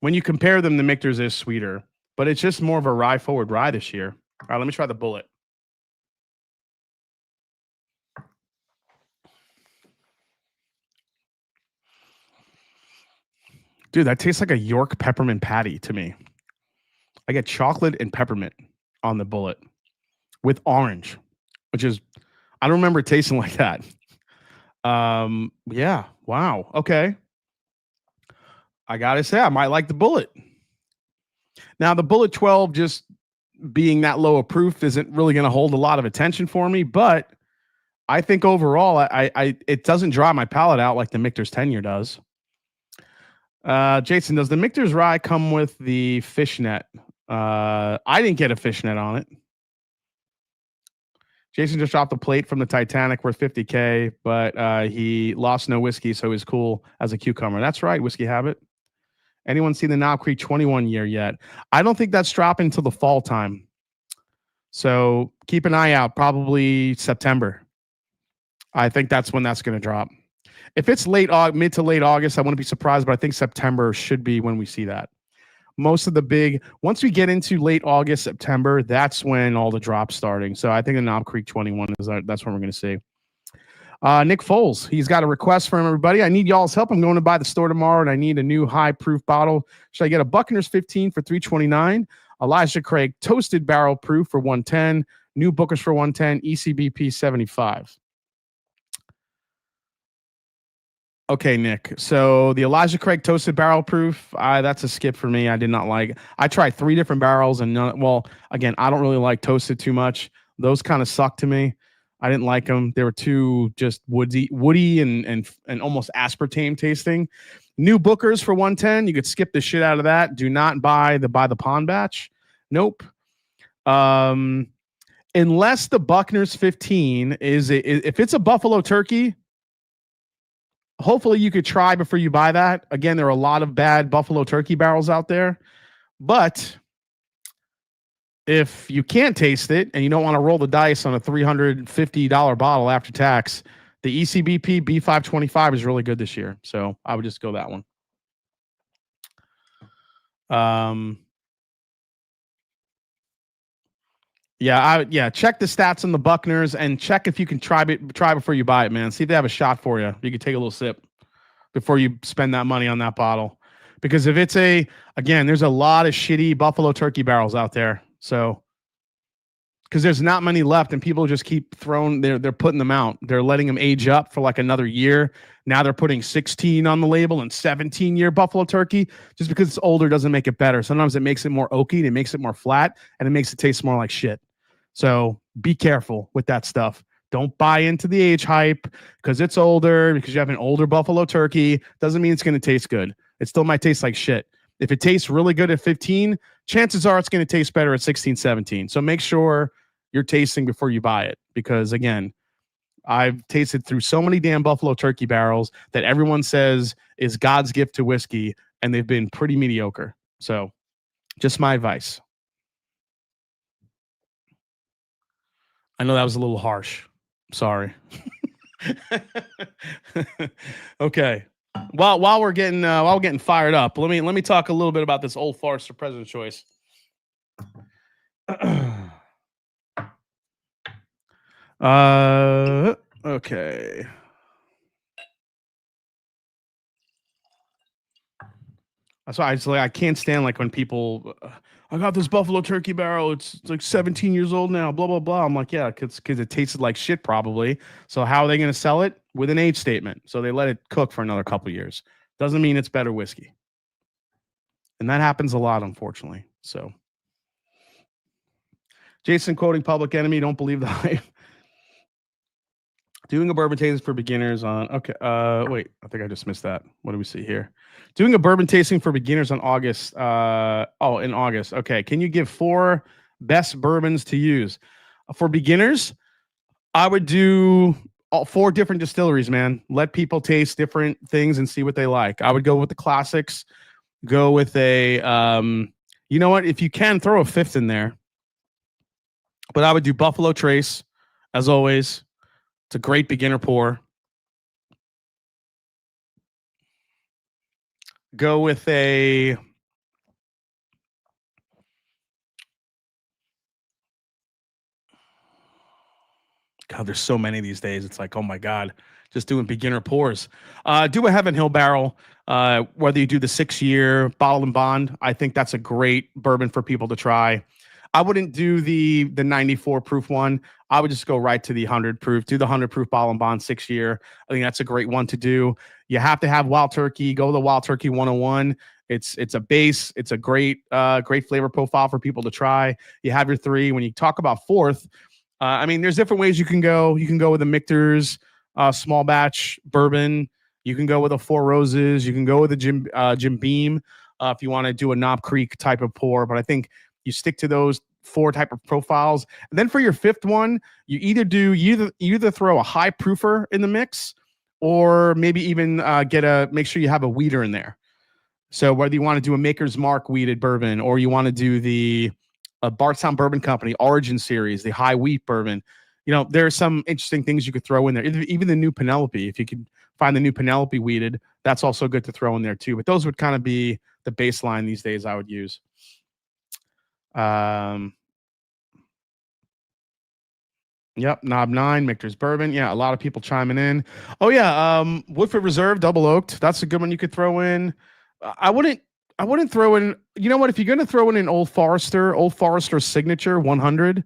when you compare them, the Michters is sweeter, but it's just more of a rye forward rye this year. All right, let me try the Bulleit. Dude, that tastes like a York peppermint patty to me. I get chocolate and peppermint on the Bulleit with orange, which is, I don't remember it tasting like that. Yeah. Wow. Okay. I gotta say, I might like the Bulleit. Now, the Bulleit 12 just being that low of proof isn't really going to hold a lot of attention for me, but I think overall, I it doesn't dry my palate out like the Michter's 10-year does. Jason, does the Michter's rye come with the fishnet? I didn't get a fishnet on it. Jason just dropped a plate from the Titanic worth $50K, but he lost no whiskey, so he's cool as a cucumber. That's right, Whiskey Habit. Anyone seen the Knob Creek 21 year yet? I don't think that's dropping until the fall time. So keep an eye out, probably September. I think that's when that's going to drop. If it's mid to late August, I wouldn't be surprised, but I think September should be when we see that. Most of the once we get into late August, September, that's when all the drops starting. So I think the Knob Creek 21 that's when we're going to see. Nick Foles, he's got a request from everybody. I need y'all's help. I'm going to buy the store tomorrow, and I need a new high proof bottle. Should I get a Buccaneers 15 for $329? Elijah Craig toasted barrel proof for $110. New Bookers for $110. ECBP 75. Okay, Nick. So the Elijah Craig toasted barrel proof, that's a skip for me. I did not like it. I tried 3 different barrels, and again, I don't really like toasted too much. Those kind of suck to me. I didn't like them. They were too just woody and almost aspartame tasting. New Bookers for $110. You could skip the shit out of that. Do not buy the pond batch. Nope. Unless the Buccaneers 15 if it's a buffalo turkey, hopefully you could try before you buy that. Again, there are a lot of bad buffalo turkey barrels out there, but if you can't taste it and you don't want to roll the dice on a $350 bottle after tax, the ECBP B525 is really good this year. So I would just go that one. Check the stats on the Buccaneers and check if you can try before you buy it, man. See if they have a shot for you. You can take a little sip before you spend that money on that bottle. Because if it's there's a lot of shitty buffalo turkey barrels out there. So, because there's not many left and people just keep they're putting them out. They're letting them age up for like another year. Now they're putting 16 on the label and 17-year buffalo turkey. Just because it's older doesn't make it better. Sometimes it makes it more oaky, it makes it more flat, and it makes it taste more like shit. So be careful with that stuff. Don't buy into the age hype because it's older, because you have an older buffalo turkey. Doesn't mean it's going to taste good. It still might taste like shit. If it tastes really good at 15, chances are it's going to taste better at 16, 17. So make sure you're tasting before you buy it. Because again, I've tasted through so many damn buffalo turkey barrels that everyone says is God's gift to whiskey, and they've been pretty mediocre. So just my advice. I know that was a little harsh. Sorry. Okay. While we're getting fired up, let me talk a little bit about this old farce for President's Choice. Okay. So I can't stand like when people, I got this buffalo turkey barrel. It's like 17 years old now. Blah blah blah. I'm like, yeah, because it tasted like shit probably. So how are they going to sell it? With an age statement. So they let it cook for another couple years. Doesn't mean it's better whiskey. And that happens a lot, unfortunately. So Jason quoting Public Enemy, don't believe the hype. Doing a bourbon tasting for beginners on wait, I think I just missed that. What do we see here? Doing a bourbon tasting for beginners on August. In August. Okay. Can you give 4 best bourbons to use? For beginners, I would do 4 different distilleries, man. Let people taste different things and see what they like. I would go with the classics. Go with a you know what? If you can, throw a 5th in there. But I would do Buffalo Trace, as always. It's a great beginner pour. go with a. God, there's so many these days. It's like, oh my God, just doing beginner pours. Do a Heaven Hill barrel. Whether you do the 6-year bottle and bond, I think that's a great bourbon for people to try. I wouldn't do the 94 proof one. I would just go right to the 100 proof. Do the 100 proof bottle and bond 6-year. I think that's a great one to do. You have to have Wild Turkey. Go to the Wild Turkey 101. It's a base. It's a great flavor profile for people to try. You have your 3. When you talk about 4th, I mean, there's different ways you can go. You can go with a Michter's small batch bourbon. You can go with a Four Roses. You can go with a Jim Beam if you want to do a Knob Creek type of pour. But I think you stick to those 4 type of profiles. And then for your 5th one, you either throw a high proofer in the mix, or maybe even make sure you have a weeder in there. So whether you want to do a Maker's Mark weeded bourbon, or you want to do the Bardstown Bourbon Company Origin Series, the high wheat bourbon, there are some interesting things you could throw in there. Even the new Penelope, if you could find the new Penelope weeded, that's also good to throw in there too. But those would kind of be the baseline these days I would use. Yep, Knob 9, Michter's Bourbon. Yeah, a lot of people chiming in. Oh yeah, Woodford Reserve Double Oaked. That's a good one you could throw in. I wouldn't throw in. You know what? If you're going to throw in an Old Forester Signature 100,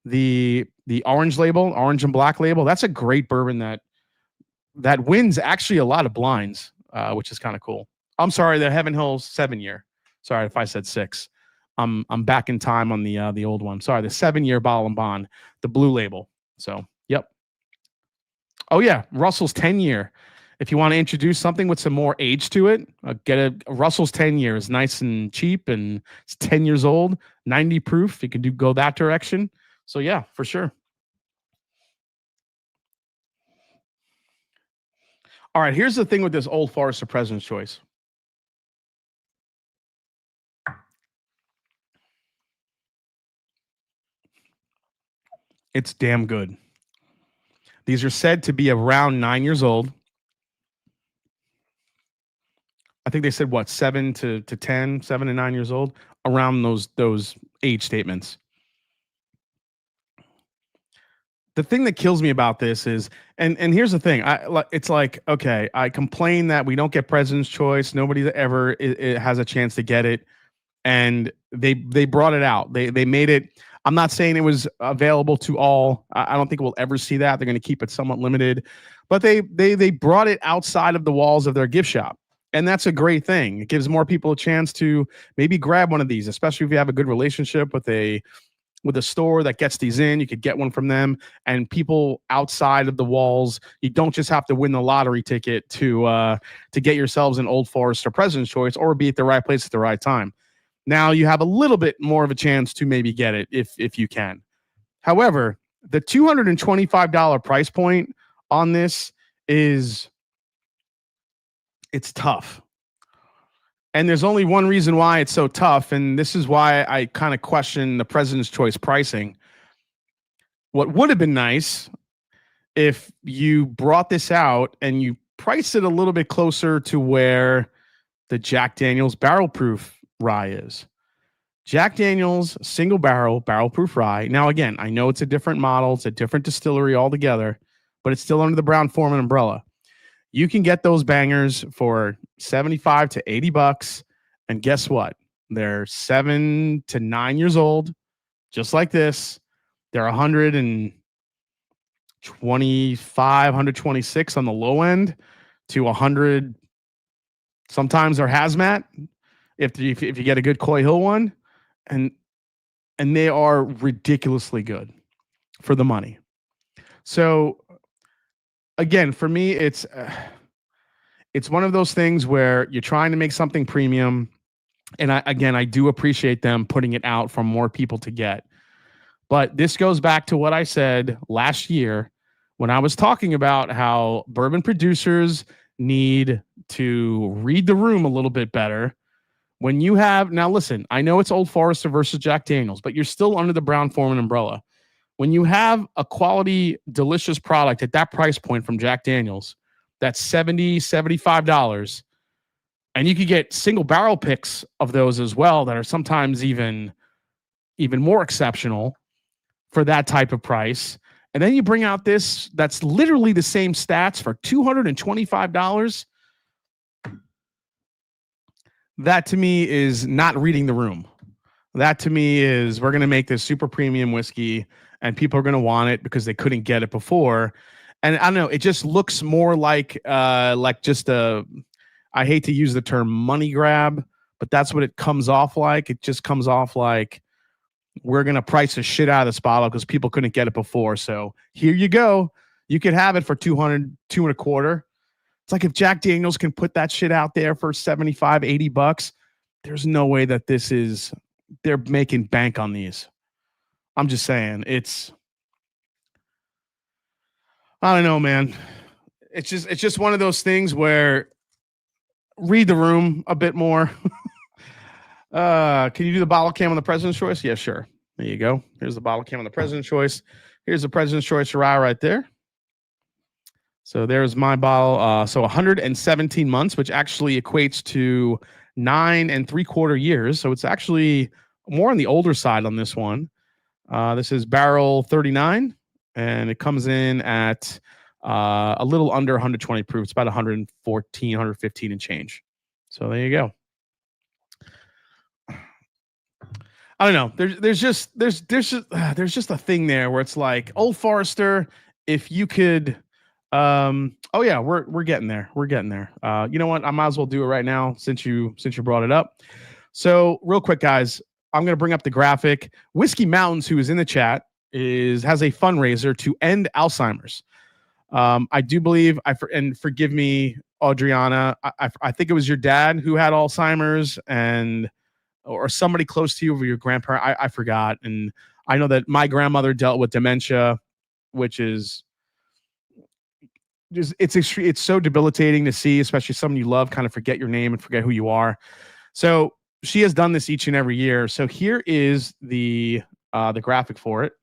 the orange label, orange and black label, that's a great bourbon that wins actually a lot of blinds, which is kind of cool. I'm sorry, the Heaven Hill 7-year. Sorry if I said 6. I'm back in time on the old one. Sorry, the 7-year bottle and bond, the blue label. So, yep. Oh yeah, Russell's 10-year. If you want to introduce something with some more age to it, get a Russell's 10-year is nice and cheap, and it's 10 years old, 90 proof. You can go that direction. So yeah, for sure. All right, here's the thing with this Old Forester President's Choice. It's damn good. These are said to be around 9 years old. I think they said what, 7 to 10, 7 to 9 years old, around those age statements. The thing that kills me about this is, and here's the thing, it's like, okay, I complain that we don't get President's Choice. Nobody that ever has a chance to get it, and they brought it out. They made it. I'm not saying it was available to all. I don't think we'll ever see that. They're going to keep it somewhat limited, but they brought it outside of the walls of their gift shop. And that's a great thing. It gives more people a chance to maybe grab one of these, especially if you have a good relationship with a store that gets these in. You could get one from them, and people outside of the walls. You don't just have to win the lottery ticket to get yourselves an Old Forester President's Choice, or be at the right place at the right time. Now you have a little bit more of a chance to maybe get it if you can. However, the $225 price point on this it's tough. And there's only one reason why it's so tough, and this is why I kind of question the President's Choice pricing. What would have been nice if you brought this out and you priced it a little bit closer to where the Jack Daniel's barrel proof rye is. Jack Daniel's single barrel proof rye. Now, again, I know it's a different model. It's a different distillery altogether, but it's still under the Brown-Forman umbrella. You can get those bangers for $75 to $80. And guess what? They're 7 to 9 years old, just like this. They're 125, 126 on the low end to 100. Sometimes they're hazmat if you get a good Coy Hill one. And they are ridiculously good for the money. So again, for me, it's one of those things where you're trying to make something premium. And I do appreciate them putting it out for more people to get. But this goes back to what I said last year when I was talking about how bourbon producers need to read the room a little bit better. When you have, now listen, I know it's Old Forester versus Jack Daniel's, but you're still under the Brown-Forman umbrella. When you have a quality, delicious product at that price point from Jack Daniel's, that's $70, $75, And you could get single barrel picks of those as well that are sometimes even more exceptional for that type of price. And then you bring out this that's literally the same stats for $225. That to me is not reading the room. That to me is, we're going to make this super premium whiskey and people are going to want it because they couldn't get it before. And I don't know, it just looks more like just a, I hate to use the term money grab, but that's what it comes off like. It just comes off like, we're going to price the shit out of this bottle because people couldn't get it before. So here you go. You could have it for $200, $225. It's like if Jack Daniels can put that shit out there for $75, $80, there's no way that they're making bank on these. I'm just saying, I don't know, man. It's just one of those things where read the room a bit more. Can you do the bottle cam on the President's Choice? Yeah, sure. There you go. Here's the bottle cam on the President's Choice. Here's the President's Choice Rye right there. So there's my bottle. So 117 months, which actually equates to 9 3/4 years. So it's actually more on the older side on this one. This is barrel 39, and it comes in at a little under 120 proof. It's about 114, 115 and change. So there you go. I don't know. There's just a thing there where it's like, Old Forester, if you could, oh yeah, we're getting there. We're getting there. You know what? I might as well do it right now since you brought it up. So real quick, guys, I'm going to bring up the graphic. Whiskey Mountains, who is in the chat, has a fundraiser to end Alzheimer's. I do believe, and forgive me, Adriana, I think it was your dad who had Alzheimer's, or somebody close to you, or your grandparent. I forgot. And I know that my grandmother dealt with dementia, which is just, it's so debilitating to see, especially someone you love kind of forget your name and forget who you are. So she has done this each and every year. So here is the graphic for it.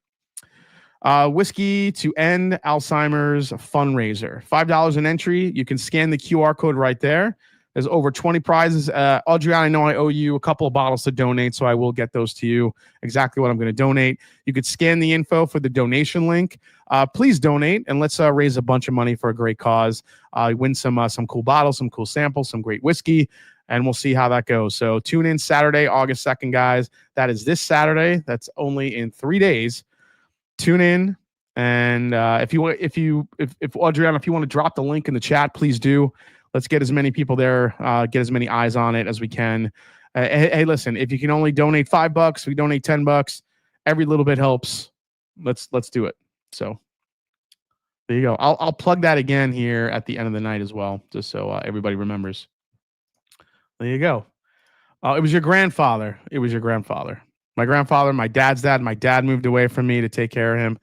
Whiskey to End Alzheimer's fundraiser. $5 an entry. You can scan the QR code right there. There's over 20 prizes. Adriana, I know I owe you a couple of bottles to donate, so I will get those to you, exactly what I'm going to donate. You could scan the info for the donation link. Please donate, and let's raise a bunch of money for a great cause. Win some cool bottles, some cool samples, some great whiskey, and we'll see how that goes. So tune in Saturday, August 2nd, guys. That is this Saturday. That's only in 3 days. Tune in, and if Adriana, if you want to drop the link in the chat, please do. Let's get as many people there, get as many eyes on it as we can. Hey, listen, if you can only donate $5, we donate $10. Every little bit helps. Let's do it. So there you go. I'll plug that again here at the end of the night as well, just so everybody remembers. There you go. It was your grandfather. It was your grandfather. My grandfather, my dad's dad. My dad moved away from me to take care of him.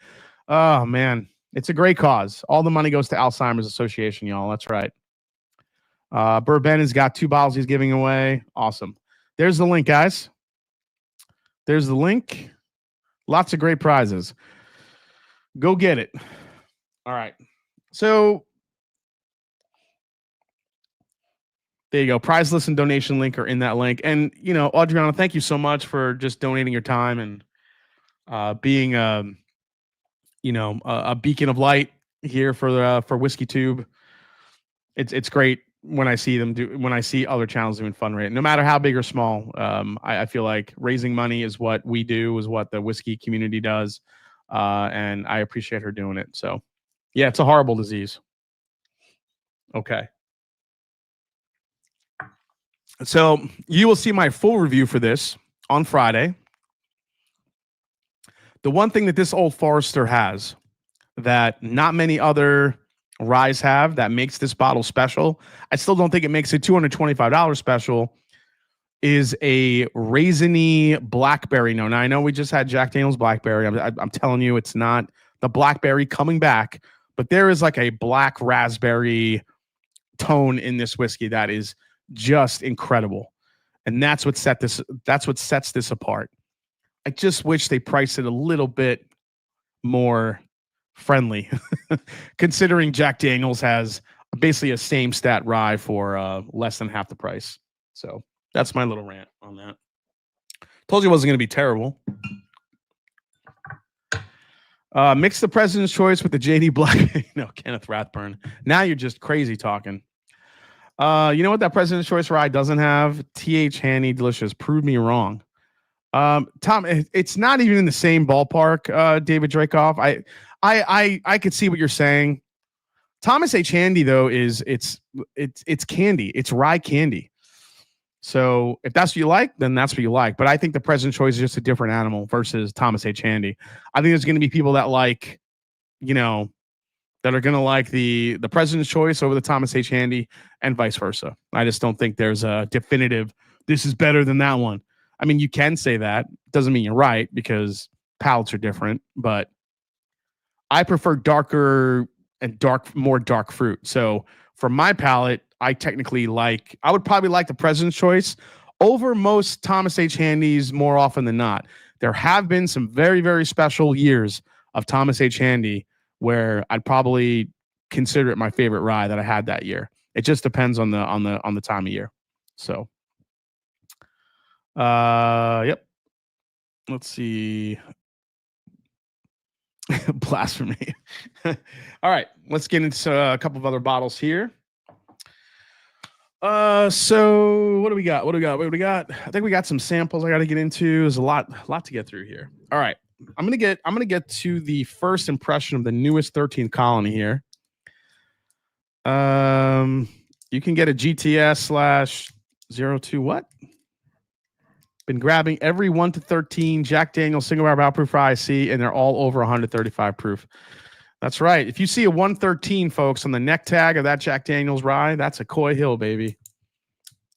Oh, man. It's a great cause. All the money goes to Alzheimer's Association, y'all. That's right. Bourbon has got 2 bottles he's giving away. Awesome. There's the link, guys. There's the link. Lots of great prizes. Go get it. All right. So there you go. Prize list and donation link are in that link. And, you know, Adriana, thank you so much for just donating your time and being a beacon of light here for Whiskey Tube. It's great when I see other channels doing fundraising, no matter how big or small. I feel like raising money is what we do, is what the whiskey community does. And I appreciate her doing it. So yeah, it's a horrible disease. Okay. So you will see my full review for this on Friday. The one thing that this Old Forester has that not many other ryes have that makes this bottle special, I still don't think it makes it $225 special, is a raisiny blackberry note. Now, I know we just had Jack Daniel's blackberry. I'm telling you, it's not the blackberry coming back, but there is like a black raspberry tone in this whiskey that is just incredible. And that's what sets this apart. I just wish they priced it a little bit more friendly, considering Jack Daniel's has basically a same stat rye for less than half the price. So that's my little rant on that. Told you it wasn't going to be terrible. Mix the President's Choice with the JD Black. No, Kenneth Rathburn. Now you're just crazy talking. You know what that President's Choice rye doesn't have? TH Handy Delicious. Prove me wrong. Tom, it's not even in the same ballpark. David Dracoff. I could see what you're saying. Thomas H. Handy though it's candy. It's rye candy. So if that's what you like, then that's what you like. But I think the President's Choice is just a different animal versus Thomas H. Handy. I think there's going to be people that like, that are going to like the President's Choice over the Thomas H. Handy and vice versa. I just don't think there's a definitive, this is better than that one. I mean, you can say that. Doesn't mean you're right because palates are different. But I prefer darker and more dark fruit. So for my palate, I would probably like the President's Choice over most Thomas H. Handys more often than not. There have been some very, very special years of Thomas H. Handy where I'd probably consider it my favorite rye that I had that year. It just depends on the time of year. So, yep. Let's see. Blasphemy. All right, let's get into a couple of other bottles here. So what do we got? I think we got some samples I got to get into. There's a lot to get through here. All right. I'm going to get to the first impression of the newest 13th colony here. You can get a GTS/02 what? Been grabbing every 1 to 13 Jack Daniel's single barrel proof rye I see, and they're all over 135 proof. That's right. If you see a 113, folks, on the neck tag of that Jack Daniel's rye, that's a Coy Hill, baby.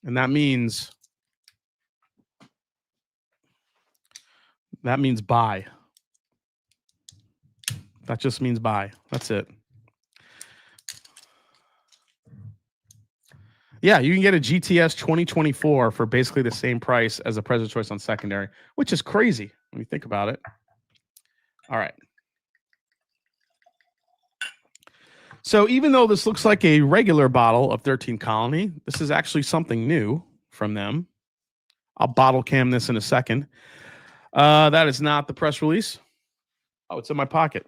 And that means buy. That just means buy. That's it. Yeah, you can get a GTS 2024 for basically the same price as a President's Choice on secondary, which is crazy when you think about it. All right. So even though this looks like a regular bottle of 13 Colony, this is actually something new from them. I'll bottle cam this in a second. That is not the press release. Oh, it's in my pocket.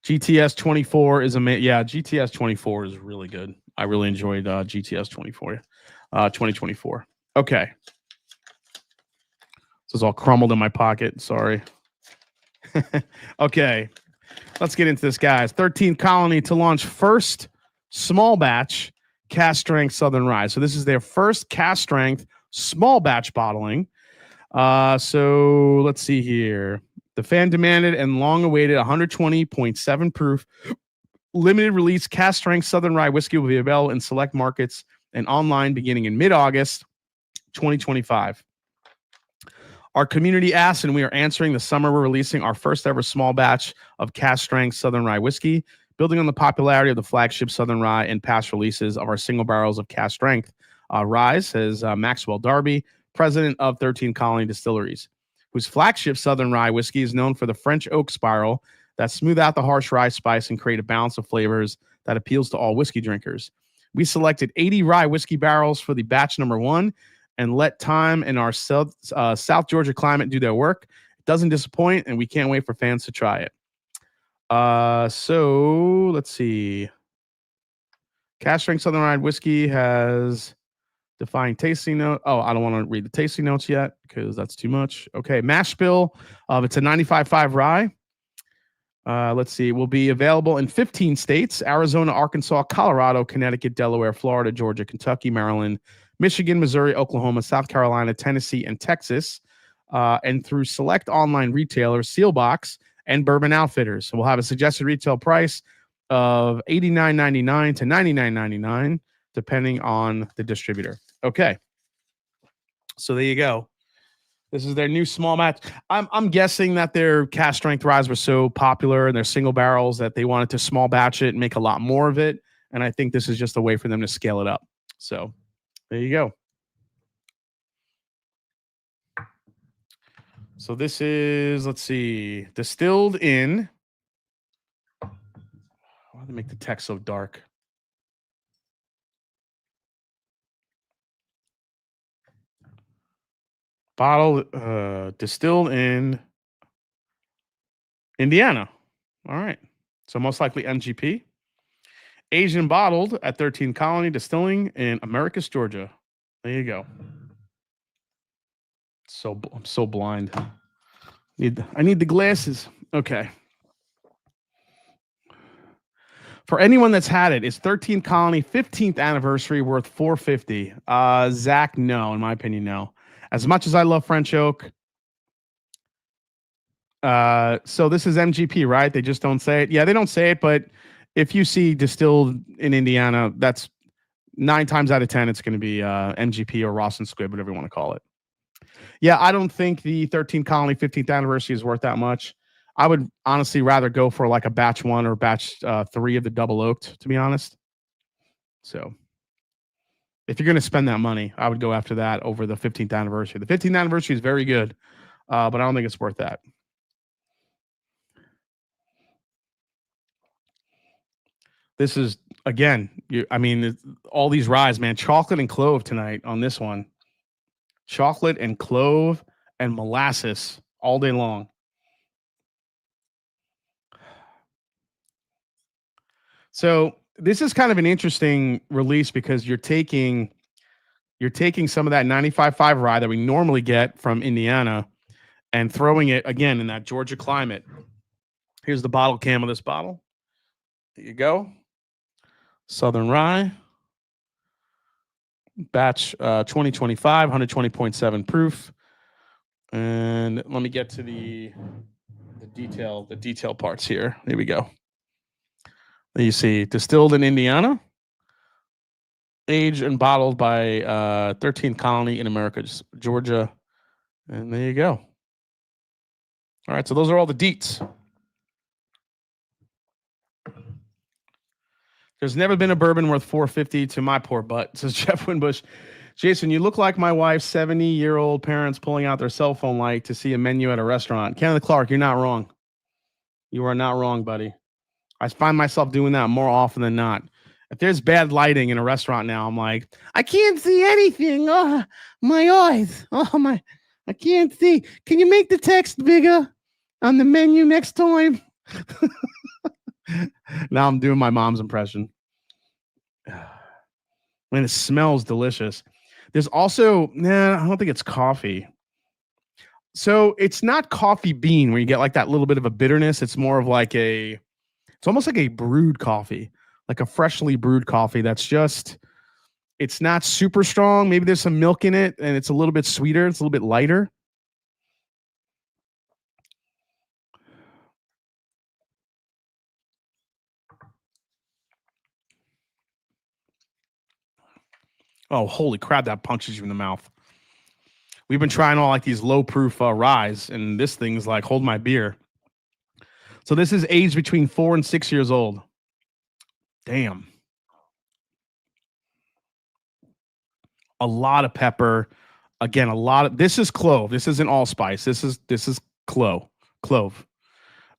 GTS 24 is GTS 24 is really good. I really enjoyed GTS 24, 2024. Okay. This is all crumbled in my pocket. Sorry. Okay. Let's get into this, guys. 13 Colony to launch first small batch cast strength Southern Rye. So this is their first cast strength small batch bottling. So let's see here. The fan demanded and long awaited 120.7 proof limited release cast strength Southern Rye whiskey will be available in select markets and online beginning in mid-August 2025. Our community asked, and we are answering. This summer, we're releasing our first ever small batch of cast strength Southern Rye whiskey, building on the popularity of the flagship Southern Rye and past releases of our single barrels of cast strength rye, says Maxwell Darby, president of 13 Colony Distilleries, whose flagship Southern Rye whiskey is known for the French oak spiral that smooth out the harsh rye spice and create a balance of flavors that appeals to all whiskey drinkers. We selected 80 rye whiskey barrels for the batch number 1 and let time and our South Georgia climate do their work. It doesn't disappoint, and we can't wait for fans to try it. So let's see. Cast strength Southern Rye whiskey has defined tasting note. Oh, I don't want to read the tasting notes yet because that's too much. Okay, mash bill. It's a 95.5 rye. Let's see. It will be available in 15 states: Arizona, Arkansas, Colorado, Connecticut, Delaware, Florida, Georgia, Kentucky, Maryland, Michigan, Missouri, Oklahoma, South Carolina, Tennessee, and Texas, and through select online retailers, Sealbox, and Bourbon Outfitters. So we'll have a suggested retail price of $89.99 to $99.99, depending on the distributor. Okay. So there you go. This is their new small batch. I'm guessing that their cast strength ryes were so popular and their single barrels that they wanted to small batch it and make a lot more of it. And I think this is just a way for them to scale it up. So there you go. So this is, let's see, distilled in. Why Why do they make the text so dark? Bottle distilled in Indiana. All right. So most likely MGP. Asian bottled at 13 Colony Distilling in Americus, Georgia. There you go. I'm so blind. I need the glasses. Okay. For anyone that's had it, is 13 Colony 15th anniversary worth $450? Zach, no. In my opinion, no. As much as I love French oak. So this is MGP, right? They just don't say it. Yeah, they don't say it, but if you see distilled in Indiana, that's 9 times out of 10, it's going to be MGP or Ross and Squibb, whatever you want to call it. Yeah, I don't think the 13 Colony 15th anniversary is worth that much. I would honestly rather go for like a batch 1 or batch 3 of the double oaked, to be honest. So if you're going to spend that money, I would go after that over the 15th anniversary. The 15th anniversary is very good, but I don't think it's worth that. This is, again, all these ryes, man. Chocolate and clove tonight on this one. Chocolate and clove and molasses all day long. So this is kind of an interesting release because you're taking some of that 95.5 rye that we normally get from Indiana and throwing it again in that Georgia climate. Here's the bottle cam of this bottle. There you go. Southern Rye. Batch 2025, 120.7 proof. And let me get to the detail parts here. There we go. You see, distilled in Indiana, aged and bottled by 13 Colony in Americus, Georgia. And there you go. All right, so those are all the deets. There's never been a bourbon worth $450 to my poor butt, says Jeff Winbush. Jason, you look like my wife's 70-year-old parents pulling out their cell phone light to see a menu at a restaurant. Kenneth Clark, you're not wrong. You are not wrong, buddy. I find myself doing that more often than not. If there's bad lighting in a restaurant now, I'm like, I can't see anything. Oh, my eyes. Oh, my. I can't see. Can you make the text bigger on the menu next time? Now I'm doing my mom's impression. Man, it smells delicious. There's also, I don't think it's coffee. So it's not coffee bean where you get like that little bit of a bitterness. It's more of like it's almost like a brewed coffee, like a freshly brewed coffee that's just, it's not super strong. Maybe there's some milk in it and it's a little bit sweeter. It's a little bit lighter. Oh, holy crap, that punches you in the mouth. We've been trying all like these low proof ryes, and this thing's like, hold my beer. So this is aged between 4 and 6 years old. Damn. A lot of pepper. Again, this is clove. This isn't allspice. This is clove.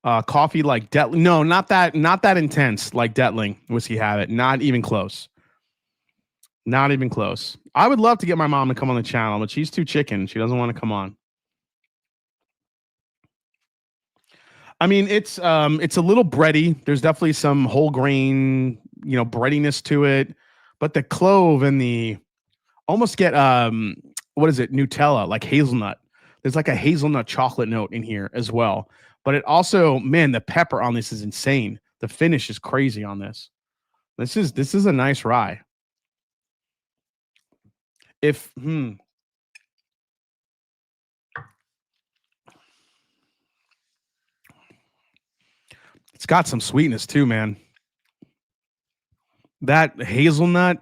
Coffee like Detling. No, not that intense like Detling whiskey habit. Not even close. Not even close. I would love to get my mom to come on the channel, but she's too chicken. She doesn't want to come on. I mean, it's a little bready. There's definitely some whole grain, breadiness to it, but the clove and the almost get what is it? Nutella, like hazelnut. There's like a hazelnut chocolate note in here as well. But it also, man, the pepper on this is insane. The finish is crazy on this. This is a nice rye. It's got some sweetness too, man. That hazelnut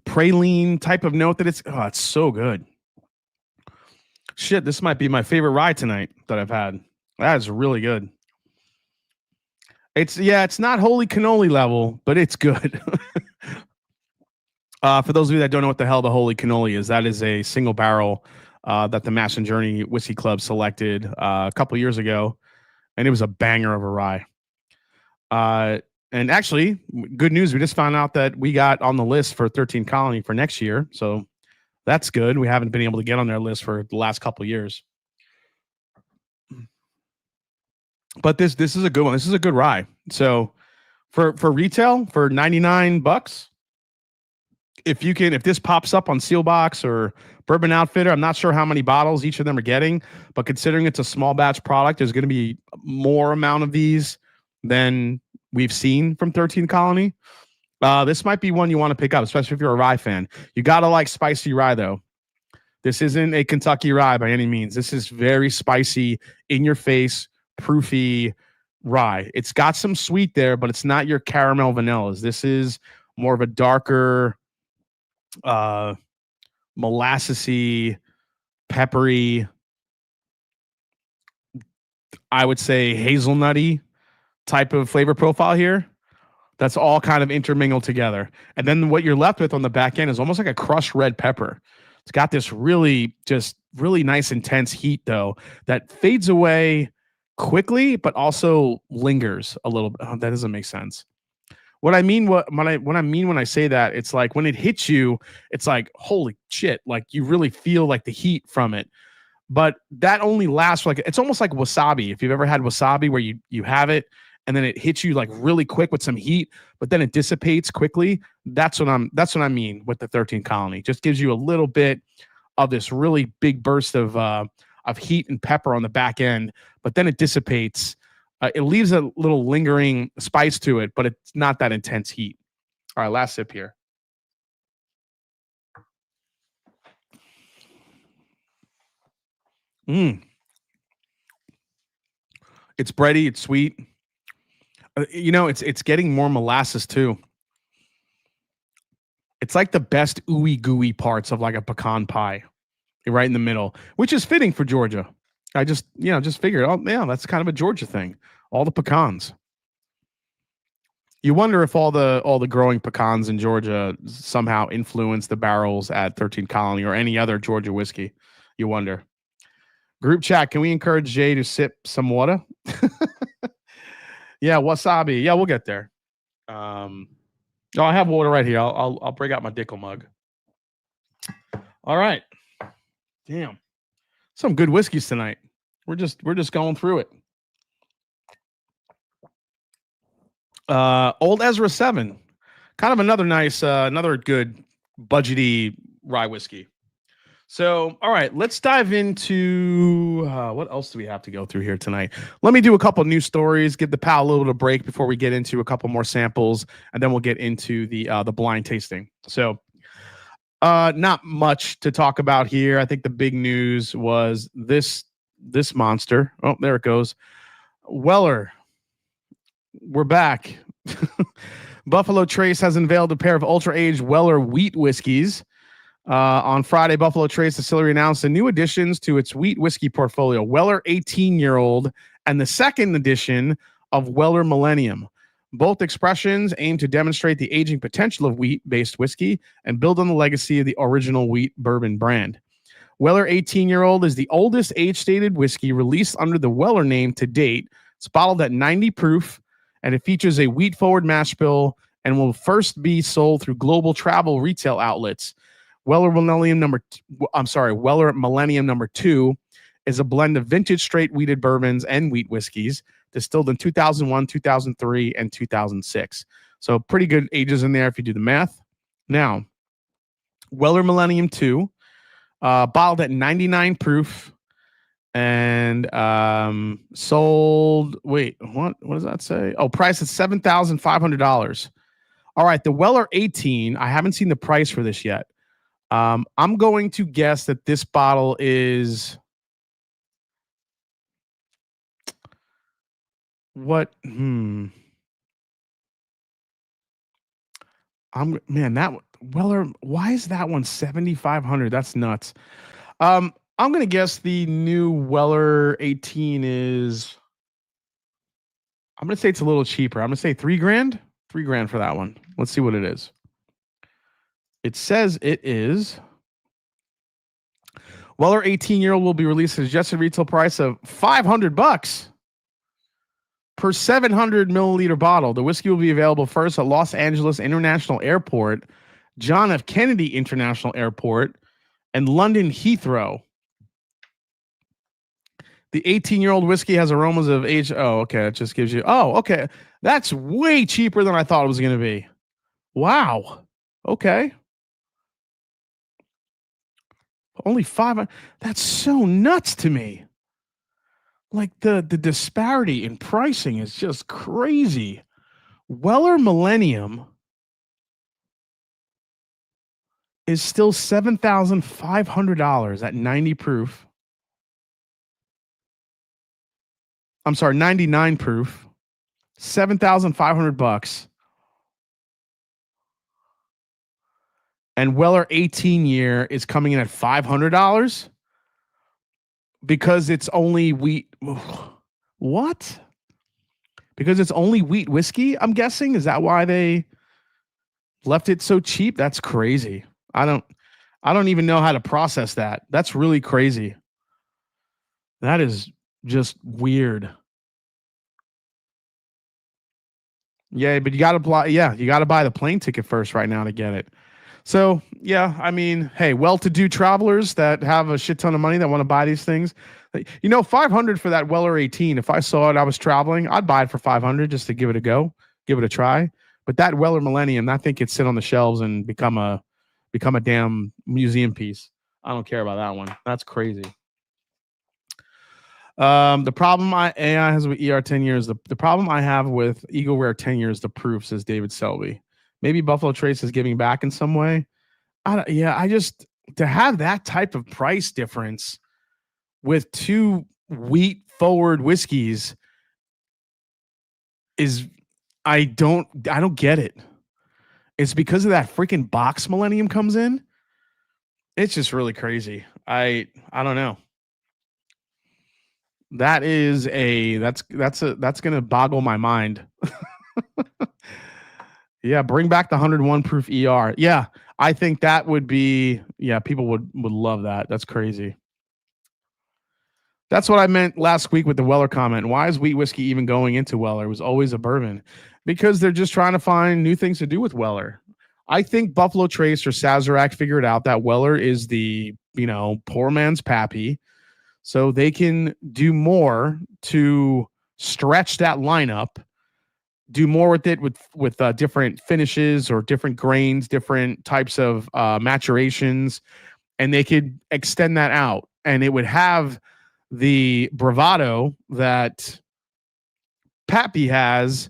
praline type of note that it's so good. Shit, this might be my favorite rye tonight that I've had. That is really good. It's not holy cannoli level, but it's good. For those of you that don't know what the hell the holy cannoli is, that is a single barrel that the Mash and Journey Whiskey Club selected a couple years ago, and it was a banger of a rye. And actually, good news. We just found out that we got on the list for 13 Colony for next year. So that's good. We haven't been able to get on their list for the last couple of years. But this is a good one. This is a good rye. So for retail, for $99, if this pops up on Sealbox or Bourbon Outfitter, I'm not sure how many bottles each of them are getting, but considering it's a small batch product, there's going to be more amount of these than we've seen from 13 Colony. This might be one you want to pick up, especially if you're a rye fan. You got to like spicy rye, though. This isn't a Kentucky rye by any means. This is very spicy, in your face, proofy rye. It's got some sweet there, but it's not your caramel vanillas. This is more of a darker, molassesy, peppery, I would say hazelnutty type of flavor profile here. That's all kind of intermingled together. And then what you're left with on the back end is almost like a crushed red pepper. It's got this really nice intense heat, though, that fades away quickly, but also lingers a little bit. Oh, that doesn't make sense. What I mean when I say that, it's like when it hits you, it's like, holy shit, like you really feel like the heat from it. But that only lasts it's almost like wasabi. If you've ever had wasabi where you have it and then it hits you like really quick with some heat, but then it dissipates quickly. That's what I mean with the 13 Colony. Just gives you a little bit of this really big burst of heat and pepper on the back end, but then it dissipates. It leaves a little lingering spice to it, but it's not that intense heat. All right, last sip here. It's bready. It's sweet. It's getting more molasses too. It's like the best ooey gooey parts of like a pecan pie, right in the middle, which is fitting for Georgia. I just figured, oh yeah, that's kind of a Georgia thing. All the pecans. You wonder if all the growing pecans in Georgia somehow influence the barrels at 13 Colony or any other Georgia whiskey. You wonder. Group chat, can we encourage Jay to sip some water? Yeah, wasabi. Yeah, we'll get there. I have water right here. I'll break out my Dickel mug. All right. Damn. Some good whiskeys tonight. We're just going through it. Old Ezra 7. Kind of another nice, another good budgety rye whiskey. So, all right, let's dive into what else do we have to go through here tonight? Let me do a couple news stories, give the pal a little bit of break before we get into a couple more samples, and then we'll get into the blind tasting. So, not much to talk about here. I think the big news was this monster. Oh, there it goes. Weller. We're back. Buffalo Trace has unveiled a pair of ultra-aged Weller wheat whiskeys. On Friday, Buffalo Trace Distillery announced the new additions to its wheat whiskey portfolio, Weller 18-year-old and the second edition of Weller Millennium. Both expressions aim to demonstrate the aging potential of wheat-based whiskey and build on the legacy of the original wheat bourbon brand. Weller 18-year-old is the oldest age-stated whiskey released under the Weller name to date. It's bottled at 90 proof, and it features a wheat-forward mash bill and will first be sold through global travel retail outlets. Weller Millennium number 2 is a blend of vintage straight wheated bourbons and wheat whiskeys distilled in 2001, 2003, and 2006. So pretty good ages in there if you do the math. Now, Weller Millennium 2, bottled at 99 proof and sold. Wait, what does that say? Oh, price at $7,500. All right, the Weller 18, I haven't seen the price for this yet. I'm going to guess that this bottle is what? That Weller. Why is that one $7,500? That's nuts. I'm gonna guess the new Weller 18 is. I'm gonna say it's a little cheaper. I'm gonna say $3,000. $3,000 for that one. Let's see what it is. It says it is. Weller 18-year-old will be released at a suggested retail price of $500. per 700 milliliter bottle. The whiskey will be available first at Los Angeles International Airport, John F. Kennedy International Airport, and London Heathrow. The 18-year-old whiskey has aromas of age. Oh, okay. It just gives you. Oh, okay. That's way cheaper than I thought it was going to be. Wow. Okay. Only $5. That's so nuts to me. Like the disparity in pricing is just crazy. Weller Millennium is still $7,500 at 90 proof. I'm sorry, 99 proof. $7,500. And Weller 18 year is coming in at $500 because it's only wheat. What? Because it's only wheat whiskey, I'm guessing. Is that why they left it so cheap? That's crazy. I don't even know how to process that. That's really crazy. That is just weird. Yeah, but you got to buy. Yeah, you got to buy the plane ticket first right now to get it. So yeah, I mean, hey, well-to-do travelers that have a shit ton of money that want to buy these things, you know, $500 for that Weller 18. If I saw it, I was traveling, I'd buy it for $500 just to give it a go, give it a try. But that Weller Millennium, that thing could sit on the shelves and become a damn museum piece. I don't care about that one. That's crazy. The problem AI has with ER 10 years, the problem I have with Eagle Rare 10 years, the proof, says David Selby. Maybe Buffalo Trace is giving back in some way. I just, to have that type of price difference with two wheat forward whiskeys is, I don't get it. It's because of that freaking box Millennium comes in. It's just really crazy. I don't know. That's going to boggle my mind. Yeah, bring back the 101 proof ER. Yeah, I think that would be, people would love that. That's crazy. That's what I meant last week with the Weller comment. Why is wheat whiskey even going into Weller? It was always a bourbon. Because they're just trying to find new things to do with Weller. I think Buffalo Trace or Sazerac figured out that Weller is the, poor man's Pappy. So they can do more to stretch that lineup, do more with it with different finishes or different grains, different types of maturations, and they could extend that out, and it would have the bravado that Pappy has,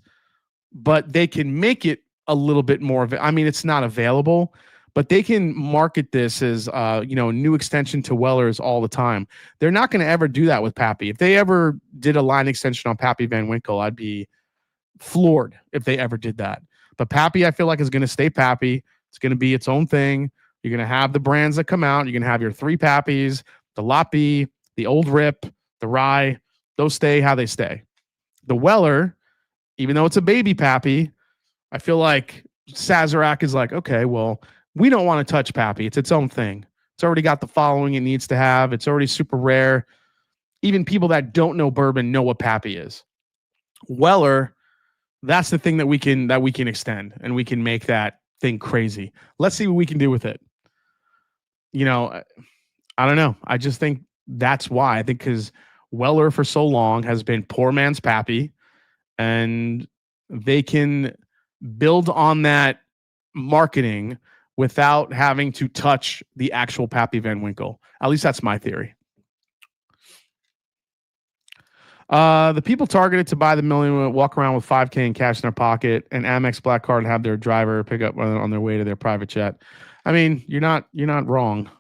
but they can make it a little bit more of it. I mean, it's not available, but they can market this as a new extension to Weller's all the time. They're not going to ever do that with Pappy. If they ever did a line extension on Pappy Van Winkle, I'd be floored if they ever did that. But Pappy, I feel like, is going to stay Pappy. It's going to be its own thing. You're going to have the brands that come out. You're going to have your three Pappies, the Loppy, the Old Rip, the Rye. Those stay how they stay. The Weller, even though it's a baby Pappy, I feel like Sazerac is like, okay, well, we don't want to touch Pappy. It's its own thing. It's already got the following it needs to have. It's already super rare. Even people that don't know bourbon know what Pappy is. Weller, that's the thing that we can extend, and we can make that thing crazy. Let's see what we can do with it. I don't know. I just think that's why. I think because Weller for so long has been poor man's Pappy, and they can build on that marketing without having to touch the actual Pappy Van Winkle. At least that's my theory. The people targeted to buy the Millennium walk around with $5,000 in cash in their pocket and Amex Black Card and have their driver pick up on their way to their private jet. I mean, you're not wrong.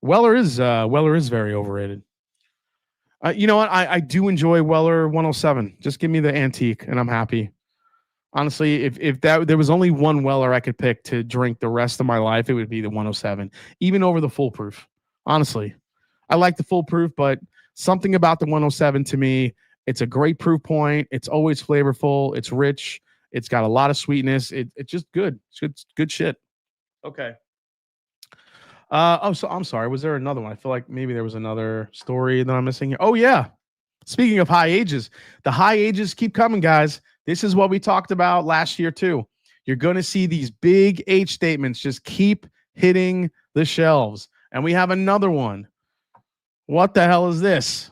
Weller is very overrated. You know what? I do enjoy Weller 107. Just give me the antique and I'm happy. Honestly, if there was only one Weller I could pick to drink the rest of my life, it would be the 107, even over the full proof. Honestly, I like the full proof, but something about the 107 to me, it's a great proof point. It's always flavorful. It's rich. It's got a lot of sweetness. It's just good. It's good shit. Okay. So I'm sorry. Was there another one? I feel like maybe there was another story that I'm missing here. Oh yeah. Speaking of high ages, the high ages keep coming, guys. This is what we talked about last year, too. You're going to see these big age statements just keep hitting the shelves. And we have another one. What the hell is this?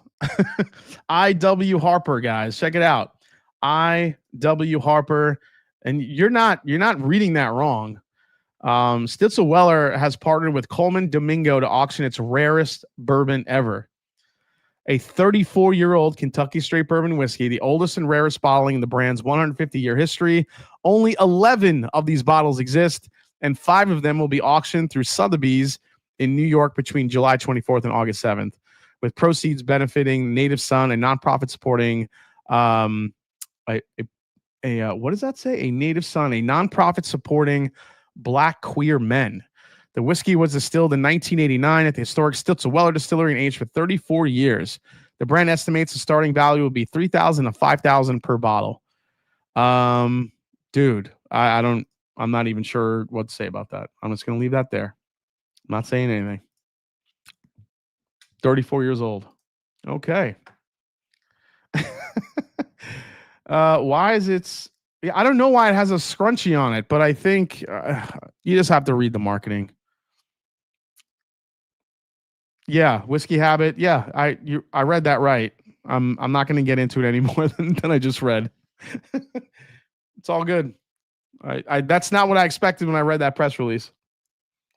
IW Harper, guys. Check it out. IW Harper. And you're not reading that wrong. Stitzel Weller has partnered with Coleman Domingo to auction its rarest bourbon ever. A 34-year-old Kentucky straight bourbon whiskey, the oldest and rarest bottling in the brand's 150-year history. Only 11 of these bottles exist, and 5 of them will be auctioned through Sotheby's in New York between July 24th and August 7th, with proceeds benefiting Native Son, a nonprofit supporting what does that say? A Native Son, a nonprofit supporting Black queer men. The whiskey was distilled in 1989 at the historic Stitzel Weller Distillery and aged for 34 years. The brand estimates the starting value will be $3,000 to $5,000 per bottle. Dude, I'm not even sure what to say about that. I'm just going to leave that there. I'm not saying anything. 34 years old. Okay. Why is it? I don't know why it has a scrunchie on it, but I think you just have to read the marketing. Yeah, Whiskey Habit. Yeah, I read that right. I'm not going to get into it any more than I just read. It's all good. That's not what I expected when I read that press release.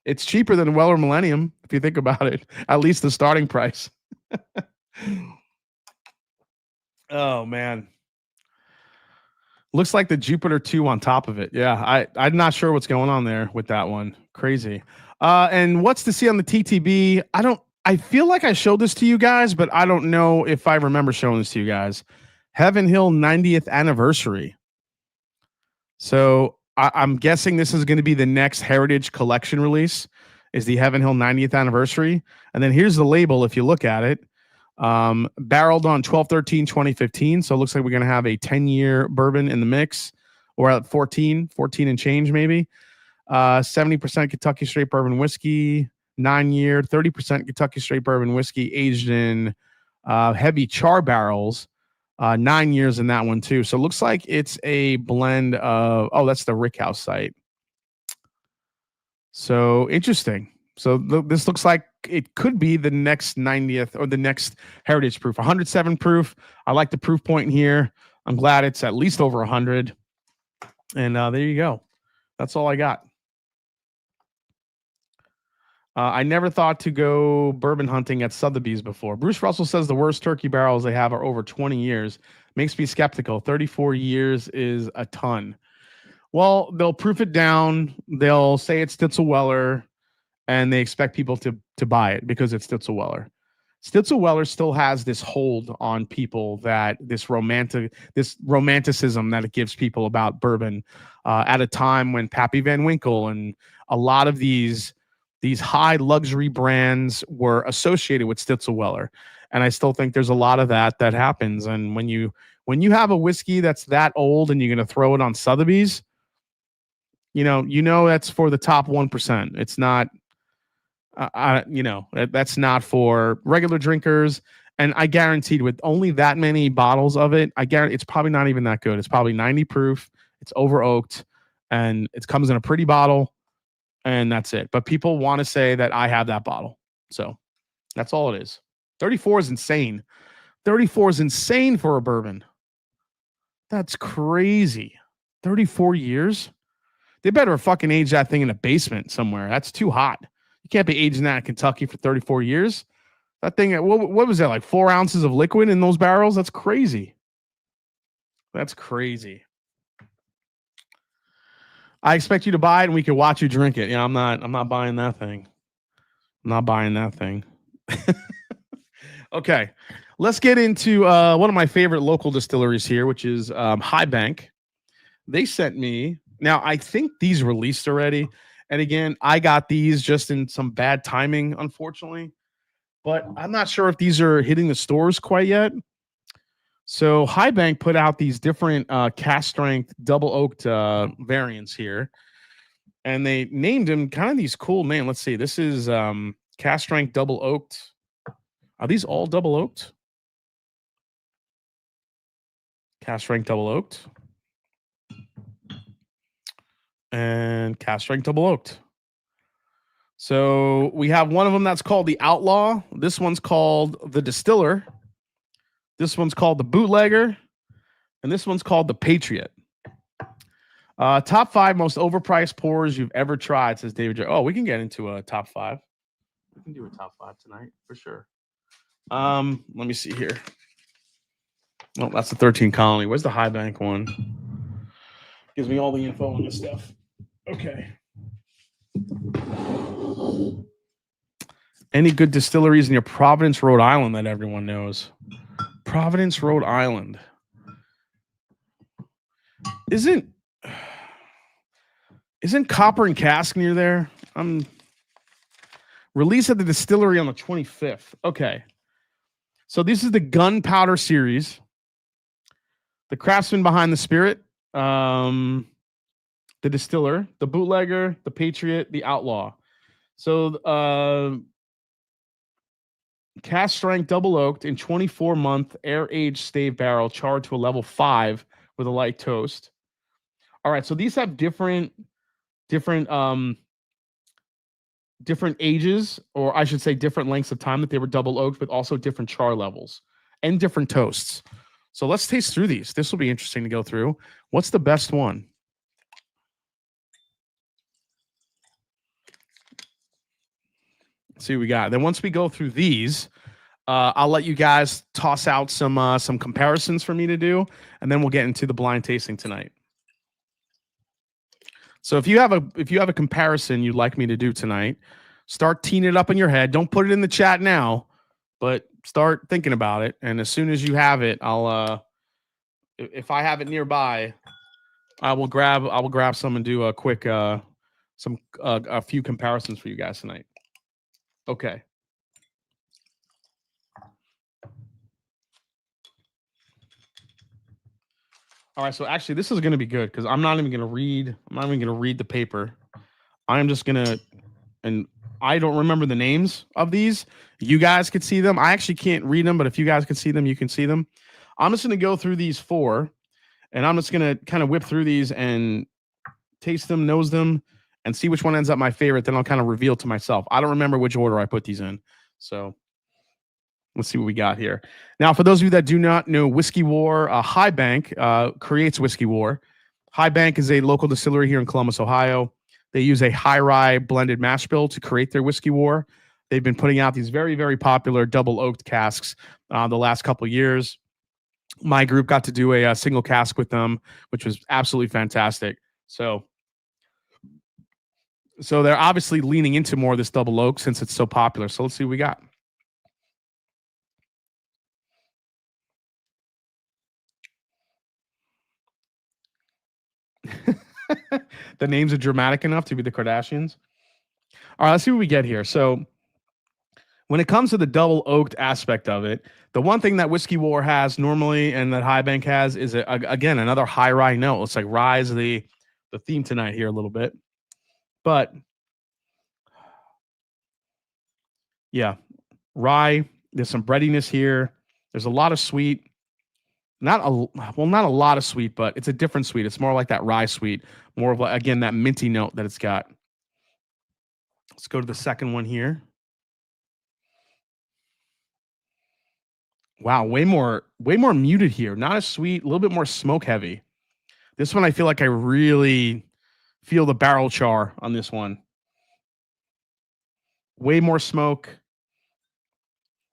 It's cheaper than Weller Millennium if you think about it. At least the starting price. Oh man. Looks like the Jupiter 2 on top of it. Yeah, I'm not sure what's going on there with that one. Crazy. And what's to see on the TTB? I feel like I showed this to you guys, but I don't know if I remember showing this to you guys. Heaven Hill 90th anniversary. So I'm guessing this is going to be the next Heritage Collection release, is the Heaven Hill 90th anniversary. And then here's the label if you look at it. Barreled on 12/13/2015. So it looks like we're going to have a 10-year bourbon in the mix, or at 14 and change maybe. 70% Kentucky straight bourbon whiskey, 9-year, 30% Kentucky straight bourbon whiskey aged in heavy char barrels, 9 years in that one too. So it looks like it's a blend of, that's the Rickhouse site. So interesting. So this looks like it could be the next 90th or the next Heritage proof. 107 proof. I like the proof point in here. I'm glad it's at least over 100. And there you go. That's all I got. I never thought to go bourbon hunting at Sotheby's before. Bruce Russell says the worst turkey barrels they have are over 20 years. Makes me skeptical. 34 years is a ton. Well, they'll proof it down. They'll say it's Stitzel Weller, and they expect people to buy it because it's Stitzel Weller. Stitzel Weller still has this hold on people, that this romanticism that it gives people about bourbon at a time when Pappy Van Winkle and a lot of these high luxury brands were associated with Stitzel Weller. And I still think there's a lot of that happens. And when you have a whiskey that's that old and you're going to throw it on Sotheby's, you know that's for the top 1%. It's not, that's not for regular drinkers. And I guaranteed with only that many bottles of it, I guarantee it's probably not even that good. It's probably 90 proof. It's over oaked, and it comes in a pretty bottle, and that's it. But people want to say that I have that bottle. So that's all it is. 34 is insane. 34 is insane for a bourbon. That's crazy. 34 years? They better fucking age that thing in a basement somewhere. That's too hot. You can't be aging that in Kentucky for 34 years. That thing, what was that, like 4 ounces of liquid in those barrels? That's crazy. That's crazy. I expect you to buy it and we can watch you drink it. Yeah, I'm not buying that thing. I'm not buying that thing. Okay. Let's get into one of my favorite local distilleries here, which is High Bank. They sent me, now I think these released already. And again, I got these just in some bad timing, unfortunately. But I'm not sure if these are hitting the stores quite yet. So High Bank put out these different cast strength double oaked variants here. And they named them kind of these cool names. Let's see. This is cast strength double oaked. Are these all double oaked? Cask strength double oaked. And cask strength double oaked. So we have one of them that's called the Outlaw. This one's called the Distiller. This one's called the Bootlegger. And this one's called the Patriot. Top 5 most overpriced pours you've ever tried, says David J. Oh, we can get into a top 5. We can do a top 5 tonight for sure. Let me see here. Oh, that's the 13 Colony. Where's the High Bank one? Gives me all the info on this stuff. Okay. Any good distilleries in your Providence, Rhode Island that everyone knows? Providence, Rhode Island. Isn't Copper and Cask near there? Release at the distillery on the 25th. Okay. So this is the Gunpowder series. The craftsman behind the Spirit, the Distiller, the Bootlegger, the Patriot, the Outlaw. So cask strength double oaked in 24-month air-aged stave barrel charred to a level 5 with a light toast. All right, so these have different ages, or I should say different lengths of time that they were double oaked, but also different char levels and different toasts. So let's taste through these. This will be interesting to go through. What's the best one? Let's see what we got. Then once we go through these, I'll let you guys toss out some comparisons for me to do, and then we'll get into the blind tasting tonight. So if you have a comparison you'd like me to do tonight, start teeing it up in your head. Don't put it in the chat now, but start thinking about it. And as soon as you have it, I'll if I have it nearby, I will grab some and do a quick a few comparisons for you guys tonight. Okay. All right, so actually this is going to be good because I'm not even going to read the paper. I'm just going to, and I don't remember the names of these. You guys could see them. I actually can't read them, but if you guys can see them, you can see them. I'm just going to go through these 4, and I'm just going to kind of whip through these and taste them, nose them, and see which one ends up my favorite. Then I'll kind of reveal to myself. I don't remember which order I put these in. So let's see what we got here. Now, for those of you that do not know Whiskey War, High Bank creates Whiskey War. High Bank is a local distillery here in Columbus, Ohio. They use a high rye blended mash bill to create their Whiskey War. They've been putting out these very, very popular double oaked casks the last couple of years. My group got to do a single cask with them, which was absolutely fantastic. So they're obviously leaning into more of this double oak since it's so popular. So let's see what we got. The names are dramatic enough to be the Kardashians. All right, let's see what we get here. So when it comes to the double oaked aspect of it, the one thing that Whiskey War has normally and that High Bank has is, again, another high rye note. It's like rye is the theme tonight here a little bit. But yeah, rye, there's some breadiness here. There's a lot of sweet. Not a lot of sweet, but it's a different sweet. It's more like that rye sweet, more of like, again, that minty note that it's got. Let's go to the second one here. Wow, way more muted here. Not as sweet, a little bit more smoke heavy. This one, I feel like I really feel the barrel char on this one. Way more smoke.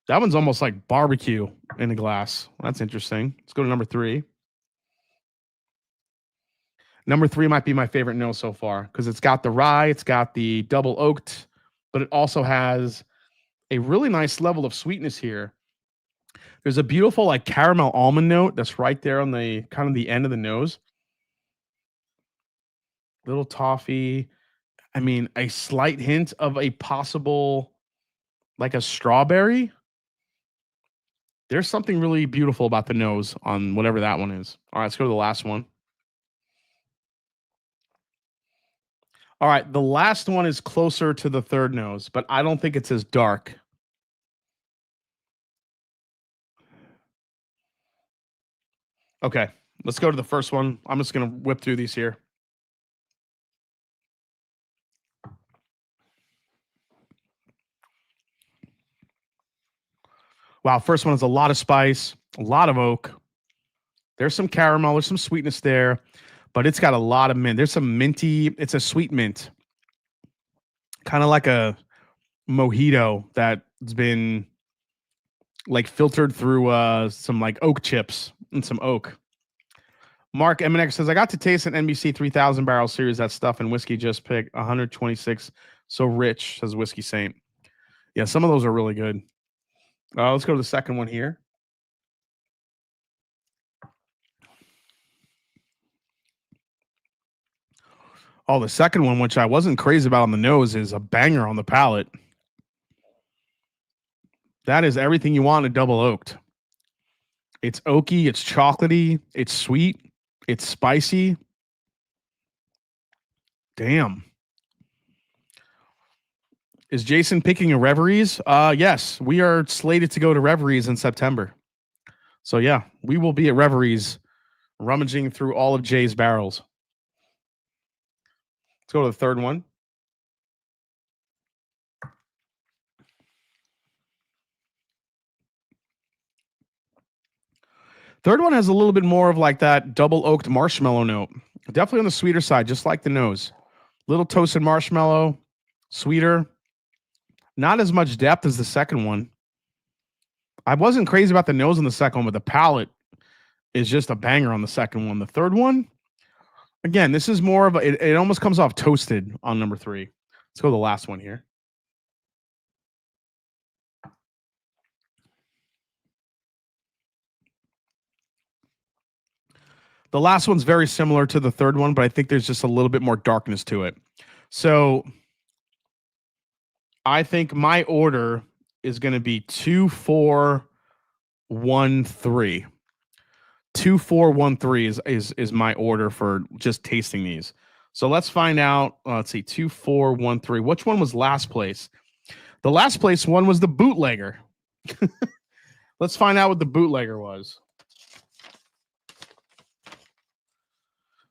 That one's almost like barbecue in a glass. That's interesting. Let's go to number 3. Number 3 might be my favorite note so far because it's got the rye, it's got the double oaked, but it also has a really nice level of sweetness here. There's a beautiful like caramel almond note that's right there on the kind of the end of the nose. Little toffee. I mean, a slight hint of a possible like a strawberry. There's something really beautiful about the nose on whatever that one is. All right, let's go to the last one. All right, the last one is closer to the third nose, but I don't think it's as dark. Okay, Let's go to the first one. I'm just going to whip through these here. Wow, first one has a lot of spice, a lot of oak. There's some caramel, there's some sweetness there, but it's got a lot of mint. There's some minty, it's a sweet mint. Kind of like a mojito that's been like filtered through some like oak chips and some oak. Mark MNX says, I got to taste an NBC 3000 barrel series. That stuff and whiskey just picked 126. So rich, says Whiskey Saint. Yeah, some of those are really good. Let's go to the second one here. Oh, the second one, which I wasn't crazy about on the nose, is a banger on the palate. That is everything you want in a double oaked. It's oaky, it's chocolatey, it's sweet, it's spicy. Damn. Is Jason picking a Reveries? Yes, we are slated to go to Reveries in September. So yeah, we will be at Reveries rummaging through all of Jay's barrels. Let's go to the third one. Third one has a little bit more of like that double oaked marshmallow note. Definitely on the sweeter side, just like the nose. Little toasted marshmallow, sweeter. Not as much depth as the second one. I wasn't crazy about the nose on the second one, but the palate is just a banger on the second one. The third one, again, this is more of a, it almost comes off toasted on number 3. Let's go to the last one here. The last one's very similar to the third one, but I think there's just a little bit more darkness to it. So I think my order is going to be 2, 4, 1, 3. 2, 4, 1, 3 is my order for just tasting these. So let's find out. Let's see, 2, 4, 1, 3. Which one was last place? The last place one was the bootlegger. Let's find out what the bootlegger was.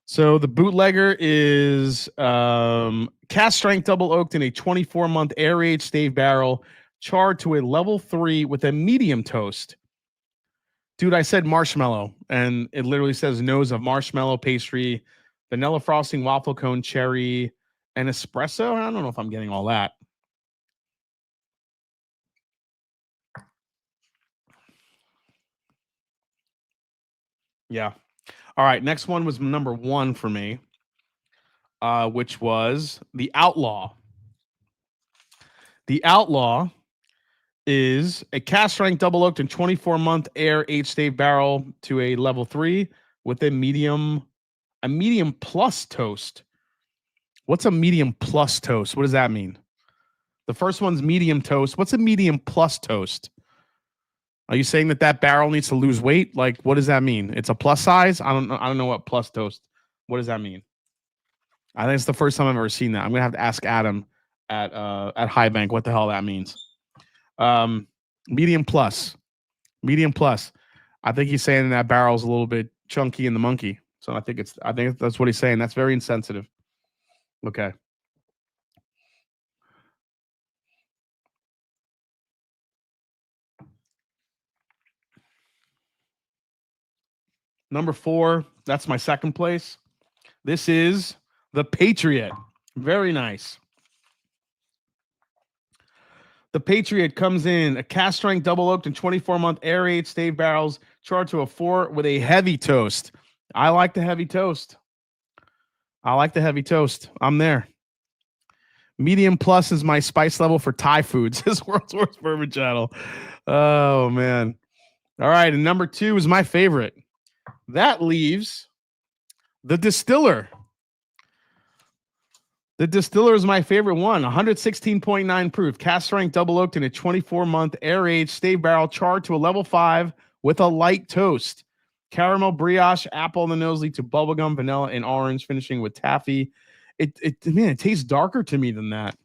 So the bootlegger is cast strength double oaked in a 24-month air-aged stave barrel, charred to a level 3 with a medium toast. Dude, I said marshmallow, and it literally says nose of marshmallow pastry, vanilla frosting, waffle cone, cherry, and espresso. I don't know if I'm getting all that. Yeah. All right, next one was number 1 for me, which was the Outlaw. The Outlaw is a cast strength double oaked and 24-month air aged stave barrel to a level 3 with a medium plus toast. What's a medium plus toast? What does that mean? The first one's medium toast. What's a medium plus toast? Are you saying that barrel needs to lose weight? Like, what does that mean? It's a plus size? I don't know what plus toast. What does that mean? I think it's the first time I've ever seen that. I'm gonna have to ask Adam at High Bank what the hell that means. Medium plus. I think he's saying that barrel's a little bit chunky in the monkey. So I think that's what he's saying. That's very insensitive. Okay. Number 4, that's my second place. This is the Patriot. Very nice. The Patriot comes in a cast strength double oaked and 24-month air aged stave barrels, charred to a 4 with a heavy toast. I like the heavy toast. I'm there. Medium plus is my spice level for Thai foods. This World's Worst Bourbon Channel. Oh man. All right, and number 2 is my favorite. That leaves the Distiller. The Distiller is my favorite one. 116.9 proof, cast strength double oaked in a 24-month air aged stave barrel, charred to a level 5 with a light toast. Caramel, brioche, apple on the nose lead to bubblegum, vanilla, and orange, finishing with taffy. It tastes darker to me than that.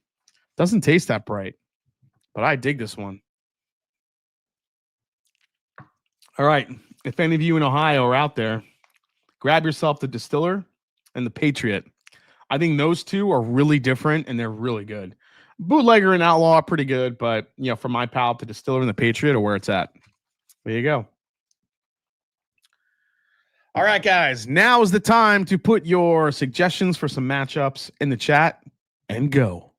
Doesn't taste that bright, but I dig this one. All right. If any of you in Ohio are out there, grab yourself the Distiller and the Patriot. I think those two are really different and they're really good. Bootlegger and Outlaw are pretty good, but for my palate, the Distiller and the Patriot are where it's at. There you go. All right, guys. Now is the time to put your suggestions for some matchups in the chat and go.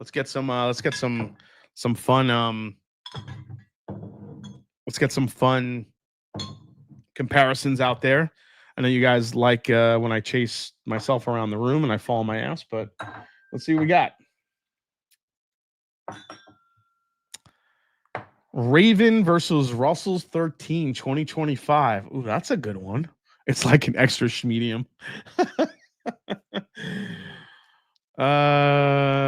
Let's get some fun. Let's get some fun comparisons out there. I know you guys like when I chase myself around the room and I fall on my ass, but let's see what we got. Raven versus Russell's 13 2025. Ooh, that's a good one. It's like an extra medium.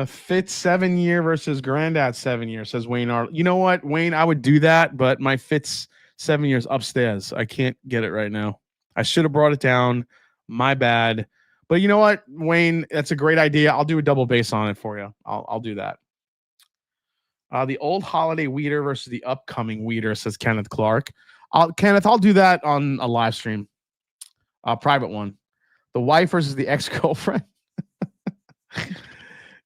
Fitz 7 year versus Granddad 7 year, says Wayne. You know what, Wayne? I would do that, but my Fitz 7 years upstairs. I can't get it right now. I should have brought it down. My bad. But you know what, Wayne? That's a great idea. I'll do a double bass on it for you. I'll do that. The old holiday weeder versus the upcoming weeder, says Kenneth Clark. Kenneth, I'll do that on a live stream. Private one. The wife versus the ex-girlfriend.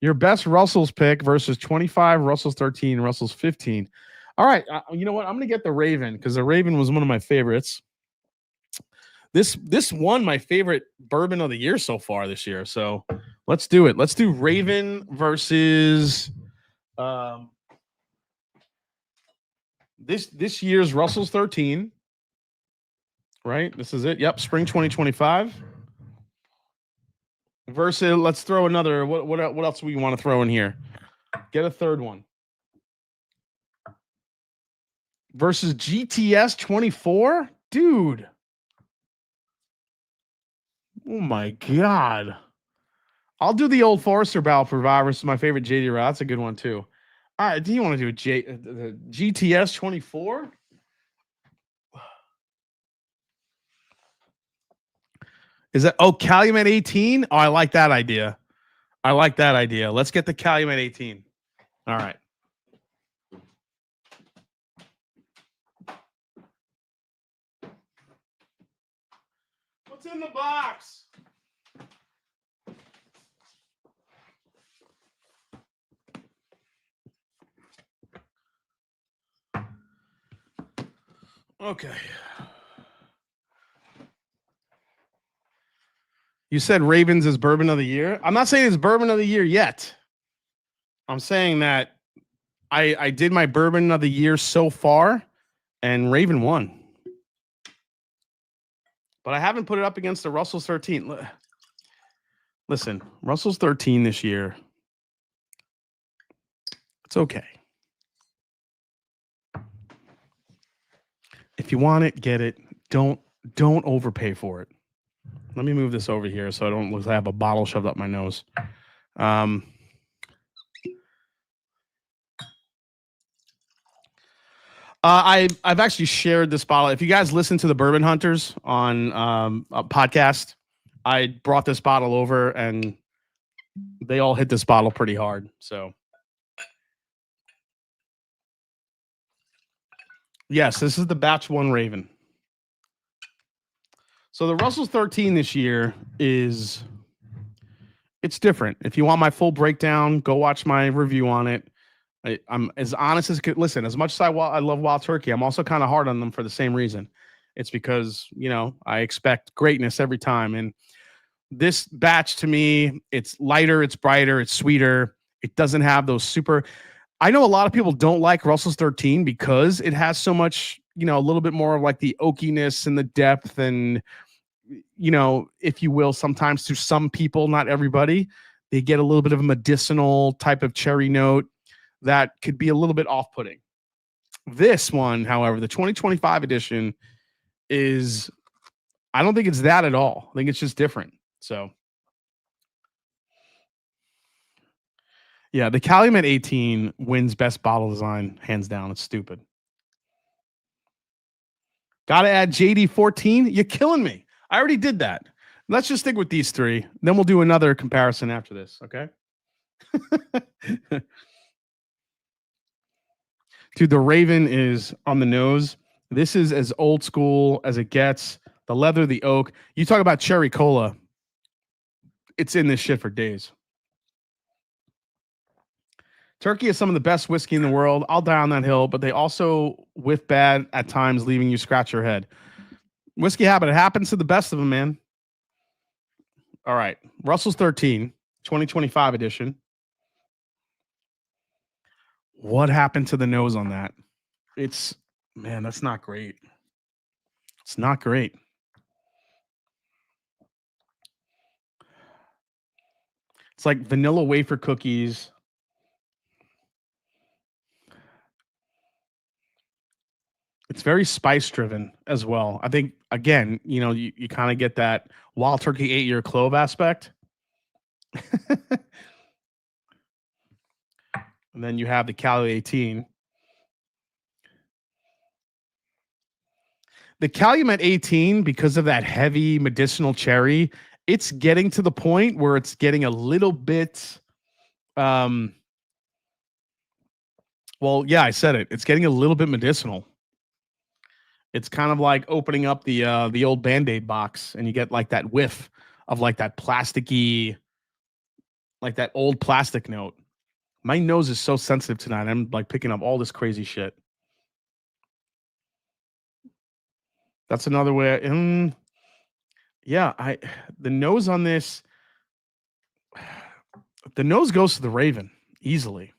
Your best Russell's pick versus 25, Russell's 13, Russell's 15. All right. You know what? I'm going to get the Raven because the Raven was one of my favorites. This won my favorite bourbon of the year so far this year. So let's do it. Let's do Raven versus this year's Russell's 13. Right? This is it. Yep. Spring 2025. Versus, let's throw another. What else do we want to throw in here? Get a third one. Versus GTS 24? Dude. Oh my God. I'll do the Old Forester Barrel Provider versus my favorite JD Rod. That's a good one too. All right. Do you want to do the GTS 24? Is that Calumet 18? Oh, I like that idea. Let's get the Calumet 18. All right. What's in the box? Okay. You said Ravens is bourbon of the year. I'm not saying it's bourbon of the year yet. I'm saying that I did my bourbon of the year so far, and Raven won. But I haven't put it up against the Russell's 13. Listen, Russell's 13 this year. It's okay. If you want it, get it. Don't overpay for it. Let me move this over here so I don't look like I have a bottle shoved up my nose. I've actually shared this bottle. If you guys listen to the Bourbon Hunters on a podcast, I brought this bottle over and they all hit this bottle pretty hard. So yes, this is the batch 1 Raven. So the Russell's 13 this year it's different. If you want my full breakdown, go watch my review on it. I'm as honest as could. Listen, as much as I love Wild Turkey, I'm also kind of hard on them for the same reason. It's because, I expect greatness every time. And this batch to me, it's lighter, it's brighter, it's sweeter. It doesn't have those super. I know a lot of people don't like Russell's 13 because it has so much, a little bit more of like the oakiness and the depth and, if you will, sometimes to some people, not everybody, they get a little bit of a medicinal type of cherry note that could be a little bit off-putting. This one, however, the 2025 edition I don't think it's that at all. I think it's just different. So, yeah, the Calumet 18 wins best bottle design, hands down. It's stupid. Got to add JD 14? You're killing me. I already did that. Let's just stick with these 3. Then we'll do another comparison after this, okay? Dude, the Raven is on the nose. This is as old school as it gets. The leather, the oak. You talk about cherry cola. It's in this shit for days. Turkey is some of the best whiskey in the world. I'll die on that hill, but they also whiff bad at times, leaving you scratch your head. Whiskey habit. It happens to the best of them, man. All right. Russell's 13, 2025 edition. What happened to the nose on that? Man, that's not great. It's not great. It's like vanilla wafer cookies. It's very spice driven as well. I think, again, you kind of get that Wild Turkey 8-year clove aspect. And then you have the Cali 18. The Calumet 18, because of that heavy medicinal cherry, it's getting to the point where it's getting a little bit, well, yeah, I said it. It's getting a little bit medicinal. It's kind of like opening up the old Band-Aid box, and you get like that whiff of like that plasticky, like that old plastic note. My nose is so sensitive tonight. I'm like picking up all this crazy shit. That's another way. Yeah, the nose on this, the nose goes to the Raven easily.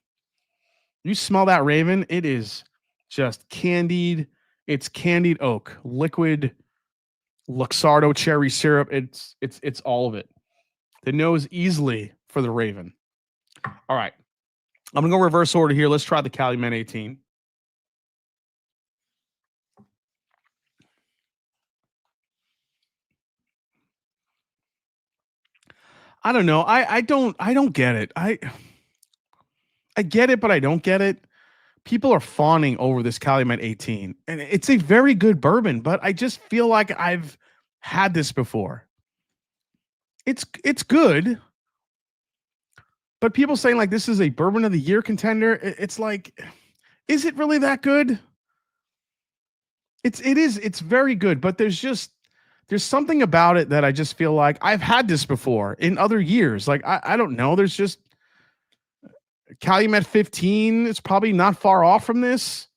You smell that Raven, it is just candied. It's candied oak, liquid Luxardo cherry syrup. It's all of it. The nose easily for the Raven. All right. I'm going to go reverse order here. Let's try the Calumet 18. I don't know. I don't get it. I get it, but I don't get it. People are fawning over this Calumet 18, and it's a very good bourbon, but I just feel like I've had this before. It's good, but people saying like this is a bourbon of the year contender. It's like, is it really that good? It's very good, but there's something about it that I just feel like I've had this before in other years. Like, I don't know. There's just Calumet 15. It's probably not far off from this.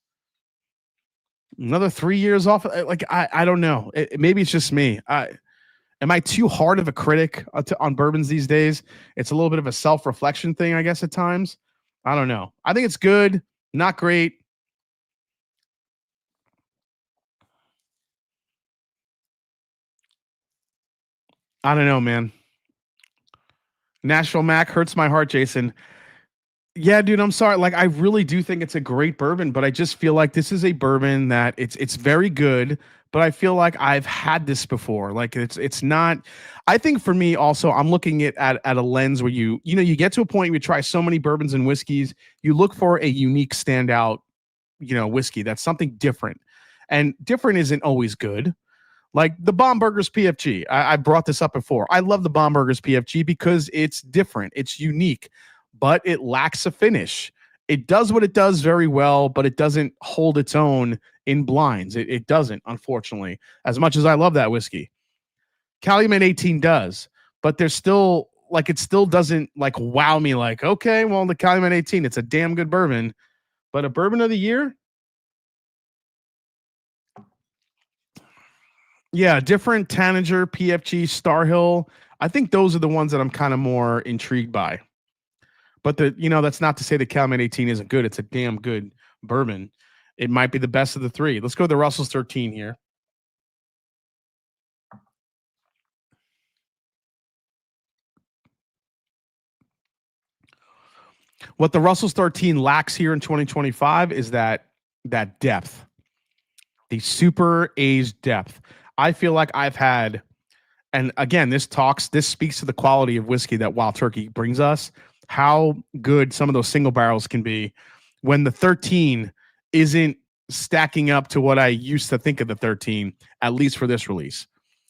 Another 3 years off. Like, I don't know. Maybe it's just me. Am I too hard of a critic on bourbons these days? It's a little bit of a self-reflection thing, I guess, at times. I don't know. I think it's good. Not great. I don't know, man. Nashville Mac hurts my heart, Jason. Yeah, dude, I'm sorry. Like, I really do think it's a great bourbon, but I just feel like this is a bourbon that it's very good, but I feel like I've had this before. Like, it's not. I think for me also, I'm looking at a lens where you get to a point where you try so many bourbons and whiskeys, you look for a unique standout, whiskey that's something different, and different isn't always good. Like the Bomburgers PFG. I brought this up before. I love the Bomburgers PFG because it's different. It's unique, but it lacks a finish. It does what it does very well, but it doesn't hold its own in blinds. It doesn't, unfortunately, as much as I love that whiskey. Calumet 18 does, but there's still, like, it still doesn't, like, wow me like, okay, well, the Calumet 18, it's a damn good bourbon, but a bourbon of the year? Yeah, different Tanager, PFG, Star Hill. I think those are the ones that I'm kind of more intrigued by. But that's not to say the Calumet 18 isn't good. It's a damn good bourbon. It might be the best of the three. Let's go to the Russell's 13 here. What the Russell's 13 lacks here in 2025 is that depth, the super aged depth. I feel like I've had, and again, this speaks to the quality of whiskey that Wild Turkey brings us, how good some of those single barrels can be when the 13 isn't stacking up to what I used to think of the 13, at least for this release.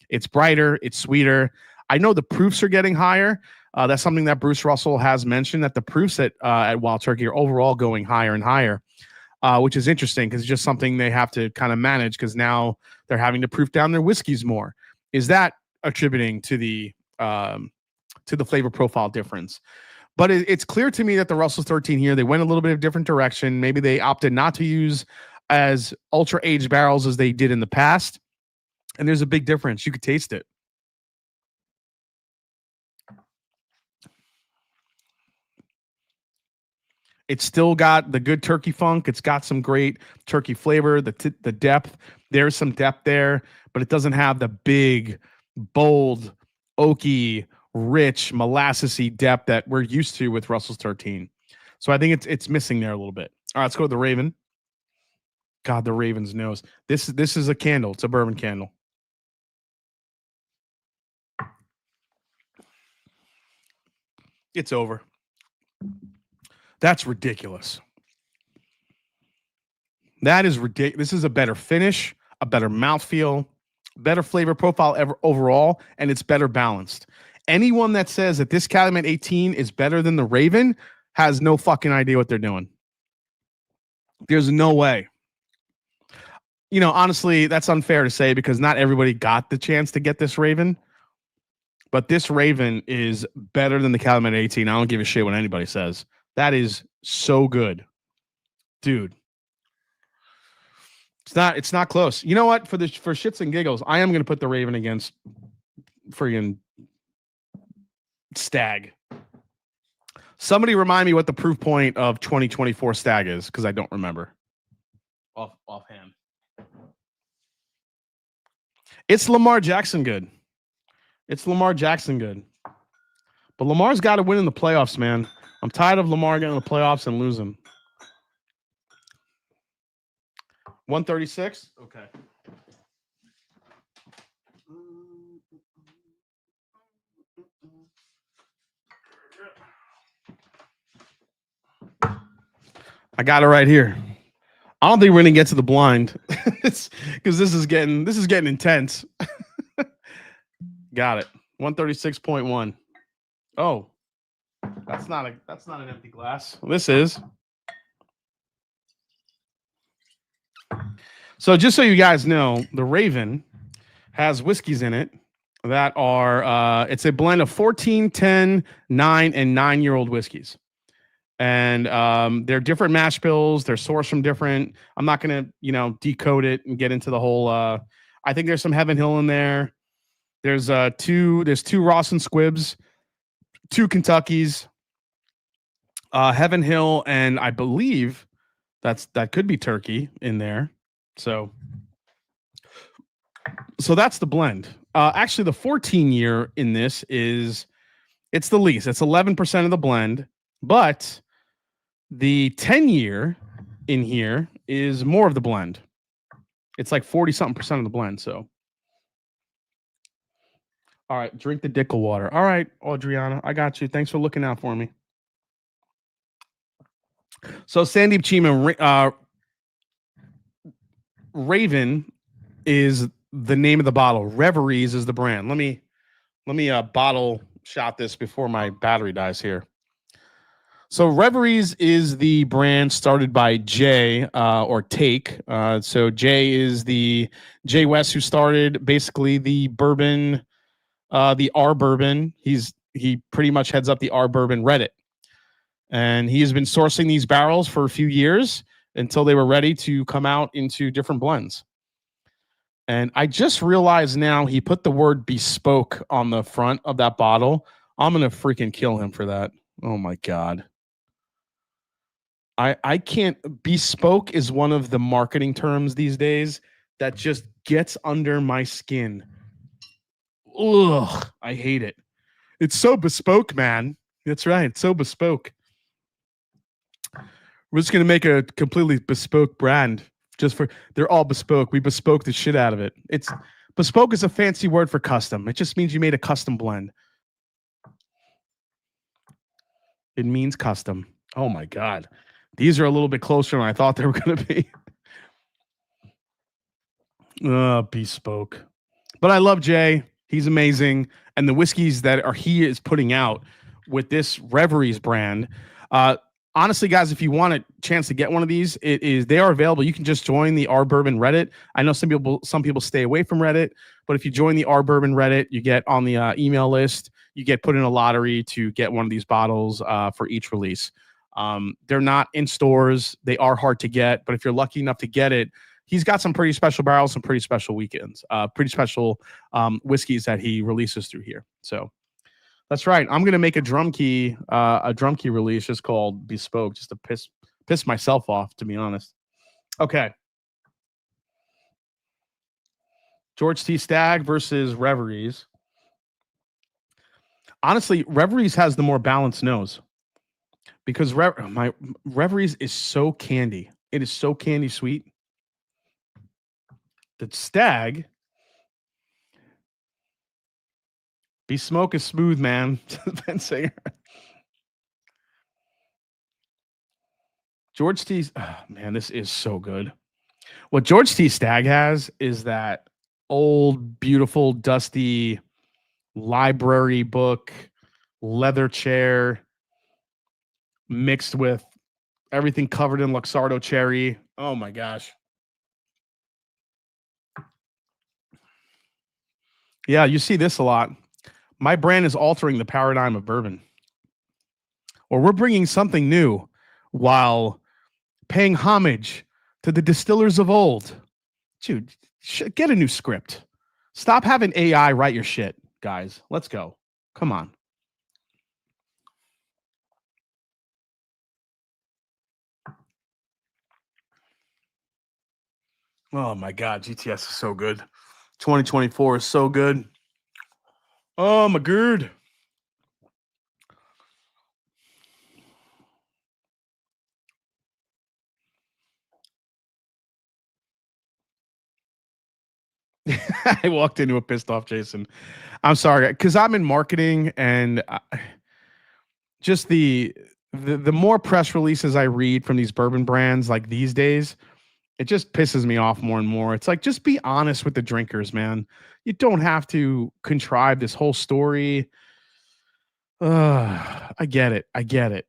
It's brighter, it's sweeter. I know the proofs are getting higher. That's something that Bruce Russell has mentioned, that the proofs at Wild Turkey are overall going higher and higher, which is interesting because it's just something they have to kind of manage, because now They're having to proof down their whiskeys more. Is that attributing to the flavor profile difference? But it's clear to me that the Russell's 13 here, they went a little bit of different direction. Maybe they opted not to use as ultra aged barrels as they did in the past. And there's a big difference. You could taste it. It's still got the good turkey funk. It's got some great turkey flavor, the depth. There's some depth there, but it doesn't have the big, bold, oaky, rich, molassesy depth that we're used to with Russell's 13. So I think it's missing there a little bit. All right, let's go to the Raven. God, the Raven's nose. This is a candle. It's a bourbon candle. It's over. That's ridiculous. That is ridiculous. This is a better finish, a better mouthfeel, better flavor profile overall, and it's better balanced. Anyone that says that this Calumet 18 is better than the Raven has no fucking idea what they're doing. There's no way. You know, honestly, that's unfair to say because not everybody got the chance to get this Raven. But this Raven is better than the Calumet 18. I don't give a shit what anybody says. That is so good. Dude. It's not close. You know what? For shits and giggles, I am going to put the Raven against friggin' Stag. Somebody remind me what the proof point of 2024 Stag is, because I don't remember. Offhand. It's Lamar Jackson good. It's Lamar Jackson good. But Lamar's got to win in the playoffs, man. I'm tired of Lamar getting in the playoffs and losing. 136? Okay. I got it right here. I don't think we're gonna get to the blind because this is getting intense. Got it. 136.1. Oh, that's not an empty glass. This is. So just so you guys know, the Raven has whiskeys in it that are it's a blend of 14, 10, 9, and 9-year-old whiskeys. And they're different mash bills. They're sourced from different. I'm not going to, decode it and get into the whole. I think there's some Heaven Hill in there. There's two Ross and Squibbs, 2 Kentuckys, Heaven Hill, and I believe that could be Turkey in there. So that's the blend. Actually, the 14-year in this it's the least. It's 11% of the blend, but the 10-year in here is more of the blend. It's like 40-something% of the blend. So, all right, drink the Dickel water. All right, Adriana, I got you. Thanks for looking out for me. So, Sandeep Cheema, Raven is the name of the bottle. Reveries is the brand. Let me bottle shot this before my battery dies here. So Reveries is the brand started by Jay or Take. So Jay is the Jay West who started basically the bourbon, the R Bourbon. He pretty much heads up the R Bourbon Reddit, and he has been sourcing these barrels for a few years until they were ready to come out into different blends. And I just realized now he put the word bespoke on the front of that bottle. I'm gonna freaking kill him for that. Oh my God. I can't. Bespoke is one of the marketing terms these days that just gets under my skin. Ugh, I hate it. It's so bespoke, man. That's right. It's so bespoke. We're just going to make a completely bespoke brand they're all bespoke. We bespoke the shit out of it. Bespoke is a fancy word for custom. It just means you made a custom blend. It means custom. Oh my God. These are a little bit closer than I thought they were going to be. Bespoke. But I love Jay. He's amazing. And the whiskeys that he is putting out with this Reveries brand, honestly, guys, if you want a chance to get one of these, they are available. You can just join the R Bourbon Reddit. I know some people stay away from Reddit, but if you join the R Bourbon Reddit, you get on the email list. You get put in a lottery to get one of these bottles for each release. They're not in stores. They are hard to get, but if you're lucky enough to get it, he's got some pretty special barrels, some pretty special weekends, pretty special whiskeys that he releases through here. So that's right. I'm gonna make a drum key release just called Bespoke, just to piss myself off, to be honest. Okay. George T. Stagg versus Reveries. Honestly, Reveries has the more balanced nose because my Reveries is so candy. It is so candy sweet. The Stagg, Bespoke is smooth, man. Ben Singer. George T. Man, this is so good. What George T. Stagg has is that old, beautiful, dusty library book, leather chair, mixed with everything covered in Luxardo cherry. Oh my gosh. Yeah, you see this a lot. My brand is altering the paradigm of bourbon. Or we're bringing something new while paying homage to the distillers of old. Dude, get a new script. Stop having AI write your shit, guys. Let's go. Come on. Oh my God, GTS is so good. 2024 is so good. Oh my god. I walked into a pissed off Jason. I'm sorry, because I'm in marketing, and just the more press releases I read from these bourbon brands, like these days, it just pisses me off more and more. It's like, just be honest with the drinkers, man. You don't have to contrive this whole story. I get it. I get it.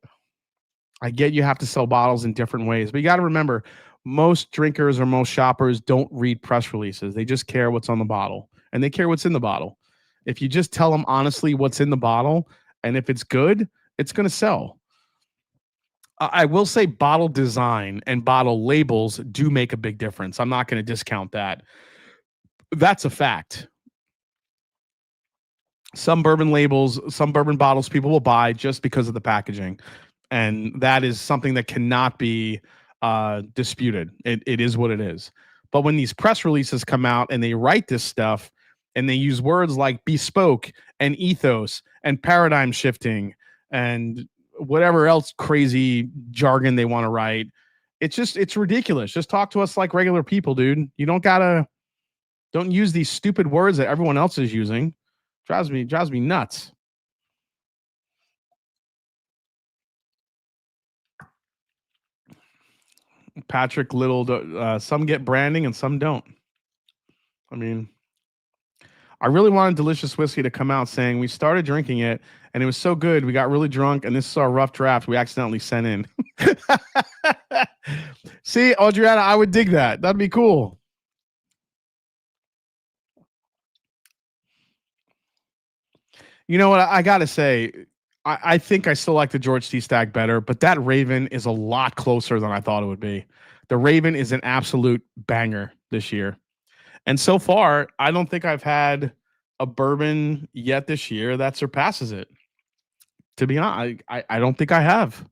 I get you have to sell bottles in different ways, but you got to remember, most drinkers or most shoppers don't read press releases. They just care what's on the bottle, and they care what's in the bottle. If you just tell them honestly what's in the bottle, and if it's good, it's going to sell. I will say bottle design and bottle labels do make a big difference. I'm not going to discount that. That's a fact. Some bourbon labels, some bourbon bottles people will buy just because of the packaging. And that is something that cannot be disputed. It is what it is. But when these press releases come out and they write this stuff and they use words like bespoke and ethos and paradigm shifting and whatever else crazy jargon they want to write, it's ridiculous. Just talk to us like regular people, dude. You don't use these stupid words that everyone else is using. Drives me nuts. Patrick Little, some get branding and some don't. I mean, I really wanted Delicious Whiskey to come out saying we started drinking it and it was so good. We got really drunk and this is our rough draft we accidentally sent in. See, Adriana, I would dig that. That'd be cool. You know what? I got to say, I think I still like the George T. Stagg better, but that Raven is a lot closer than I thought it would be. The Raven is an absolute banger this year. And so far, I don't think I've had a bourbon yet this year that surpasses it. To be honest, I don't think I have.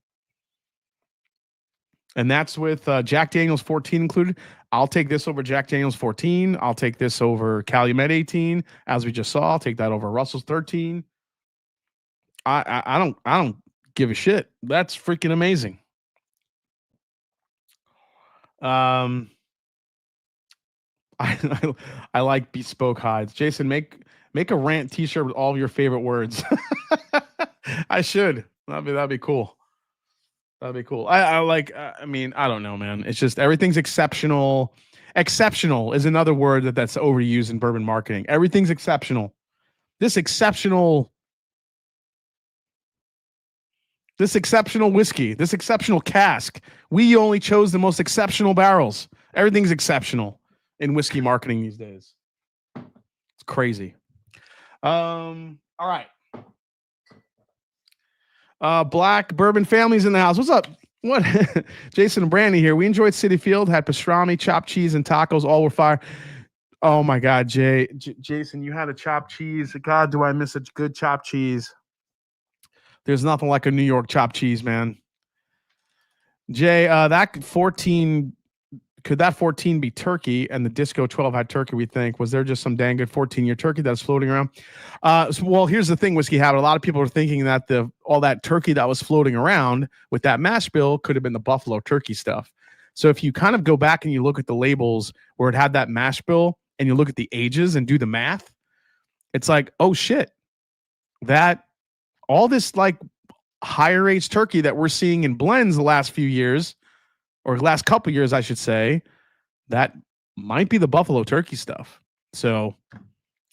And that's with Jack Daniels 14 included. I'll take this over Jack Daniels 14. I'll take this over Calumet 18, as we just saw. I'll take that over Russell's 13. I don't give a shit. That's freaking amazing. I like bespoke hides. Jason, make a rant T-shirt with all of your favorite words. I should. That'd be cool. That'd be cool. I like. I mean, I don't know, man. It's just everything's exceptional. Exceptional is another word that's overused in bourbon marketing. Everything's exceptional. This exceptional. This exceptional whiskey, this exceptional cask. We only chose the most exceptional barrels. Everything's exceptional in whiskey marketing these days. It's crazy. All right. Black Bourbon Family's in the house. What's up? What? Jason and Brandy here. We enjoyed City Field, had pastrami, chopped cheese, and tacos. All were fire. Oh my God, Jason, you had a chopped cheese. God, do I miss a good chopped cheese? There's nothing like a New York chopped cheese, man. Jay, that 14, could that 14 be turkey? And the Disco 12 had turkey, we think. Was there just some dang good 14-year turkey that's floating around? Well, here's the thing, Whiskey Habit. A lot of people are thinking that all that turkey that was floating around with that mash bill could have been the buffalo turkey stuff. So if you kind of go back and you look at the labels where it had that mash bill and you look at the ages and do the math, it's like, oh shit, that all this like higher age turkey that we're seeing in blends the last few years, or last couple years, I should say, that might be the buffalo turkey stuff. So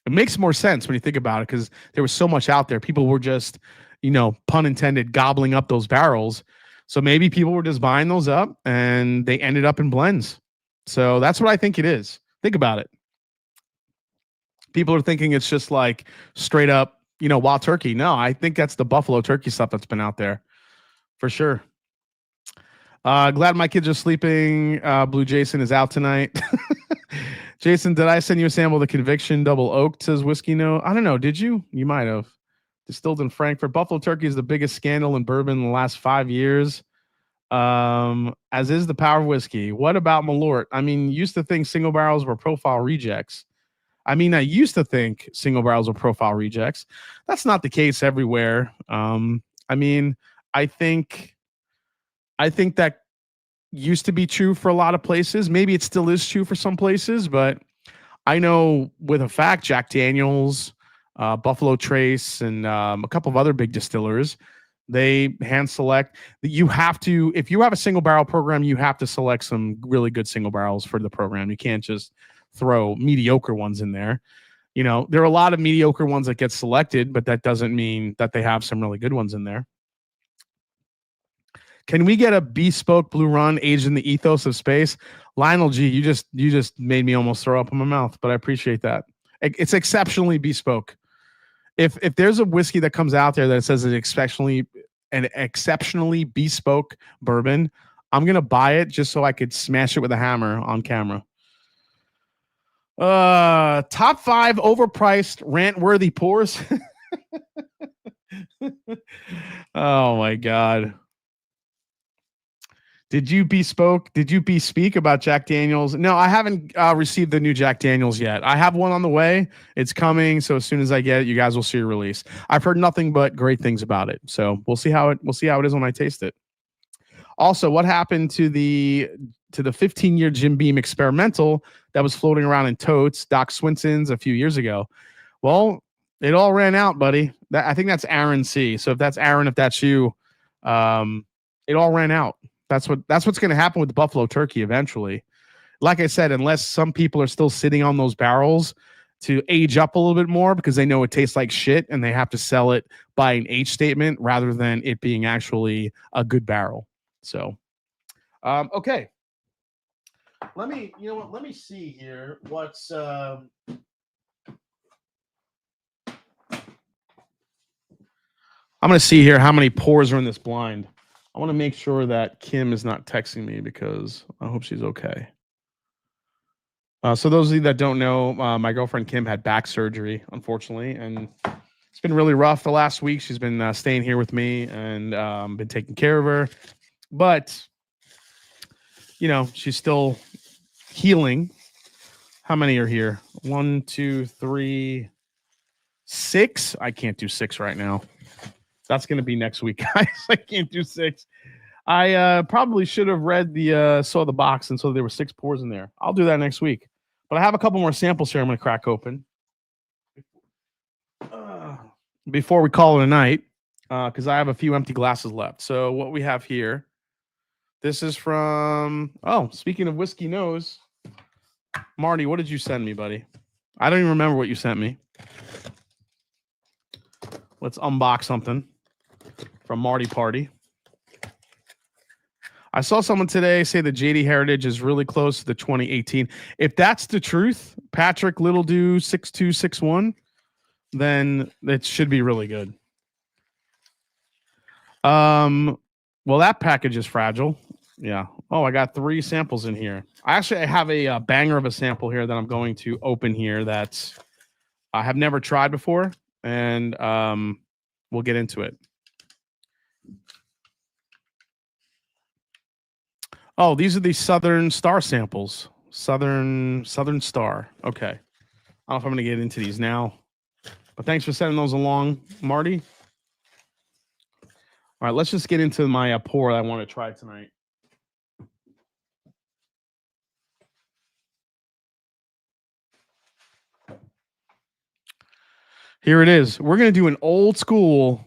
it makes more sense when you think about it, because there was so much out there. People were just, pun intended, gobbling up those barrels. So maybe people were just buying those up and they ended up in blends. So that's what I think it is. Think about it. People are thinking it's just like straight up, wild turkey. No, I think that's the buffalo turkey stuff that's been out there for sure. Glad my kids are sleeping. Blue Jason is out tonight. Jason, did I send you a sample of the Conviction Double Oaked, says Whiskey No? I don't know. Did you? You might have. Distilled in Frankfurt. Buffalo turkey is the biggest scandal in bourbon in the last 5 years. As is the Power of Whiskey. What about Malort? I mean, used to think single barrels were profile rejects. I used to think single barrels were profile rejects. That's not the case everywhere. I think that used to be true for a lot of places. Maybe it still is true for some places, but I know with a fact, Jack Daniels, Buffalo Trace, and a couple of other big distillers, they hand select. You have to, if you have a single barrel program, you have to select some really good single barrels for the program. You can't just throw mediocre ones in there. There are a lot of mediocre ones that get selected, but that doesn't mean that they have some really good ones in there. Can we get a bespoke Blue Run aged in the ethos of space? Lionel G, you just made me almost throw up in my mouth, but I appreciate that. It's exceptionally bespoke. If there's a whiskey that comes out there that says it's an exceptionally bespoke bourbon, I'm gonna buy it just so I could smash it with a hammer on camera. Top 5 overpriced rant-worthy pours. Oh my God. Did you bespeak about Jack Daniels? No, I haven't received the new Jack Daniels yet. I have one on the way. It's coming. So as soon as I get it, you guys will see a release. I've heard nothing but great things about it. So we'll see how it is when I taste it. Also, what happened to the 15-year Jim Beam experimental that was floating around in totes, Doc Swinson's, a few years ago? Well, it all ran out, buddy. I think that's Aaron C. So if that's Aaron, if that's you, it all ran out. That's what's going to happen with the Buffalo Turkey eventually. Like I said, unless some people are still sitting on those barrels to age up a little bit more because they know it tastes like shit and they have to sell it by an age statement rather than it being actually a good barrel. So, okay. Let me see here. What's I'm going to see here how many pours are in this blind. I want to make sure that Kim is not texting me because I hope she's okay. So those of you that don't know, my girlfriend Kim had back surgery, unfortunately, and it's been really rough the last week. She's been staying here with me and been taking care of her. But, she's still healing. How many are here? 1, 2, 3, 6. I can't do 6 right now. That's going to be next week, guys. I can't do 6. I probably should have read saw the box and saw there were 6 pours in there. I'll do that next week. But I have a couple more samples here I'm going to crack open before we call it a night because I have a few empty glasses left. So what we have here, this is from, speaking of Whiskey Nose, Marty, what did you send me, buddy? I don't even remember what you sent me. Let's unbox something from Marty Party. I saw someone today say the JD Heritage is really close to the 2018. If that's the truth, Patrick Littledew 6261, then it should be really good. Well, that package is fragile. Yeah. Oh, I got 3 samples in here. I have a banger of a sample here that I'm going to open here that I have never tried before, and we'll get into it. Oh, these are the Southern Star samples. Southern Star. Okay. I don't know if I'm going to get into these now, but thanks for sending those along, Marty. All right, let's just get into my pour that I want to try tonight. Here it is. We're going to do an old school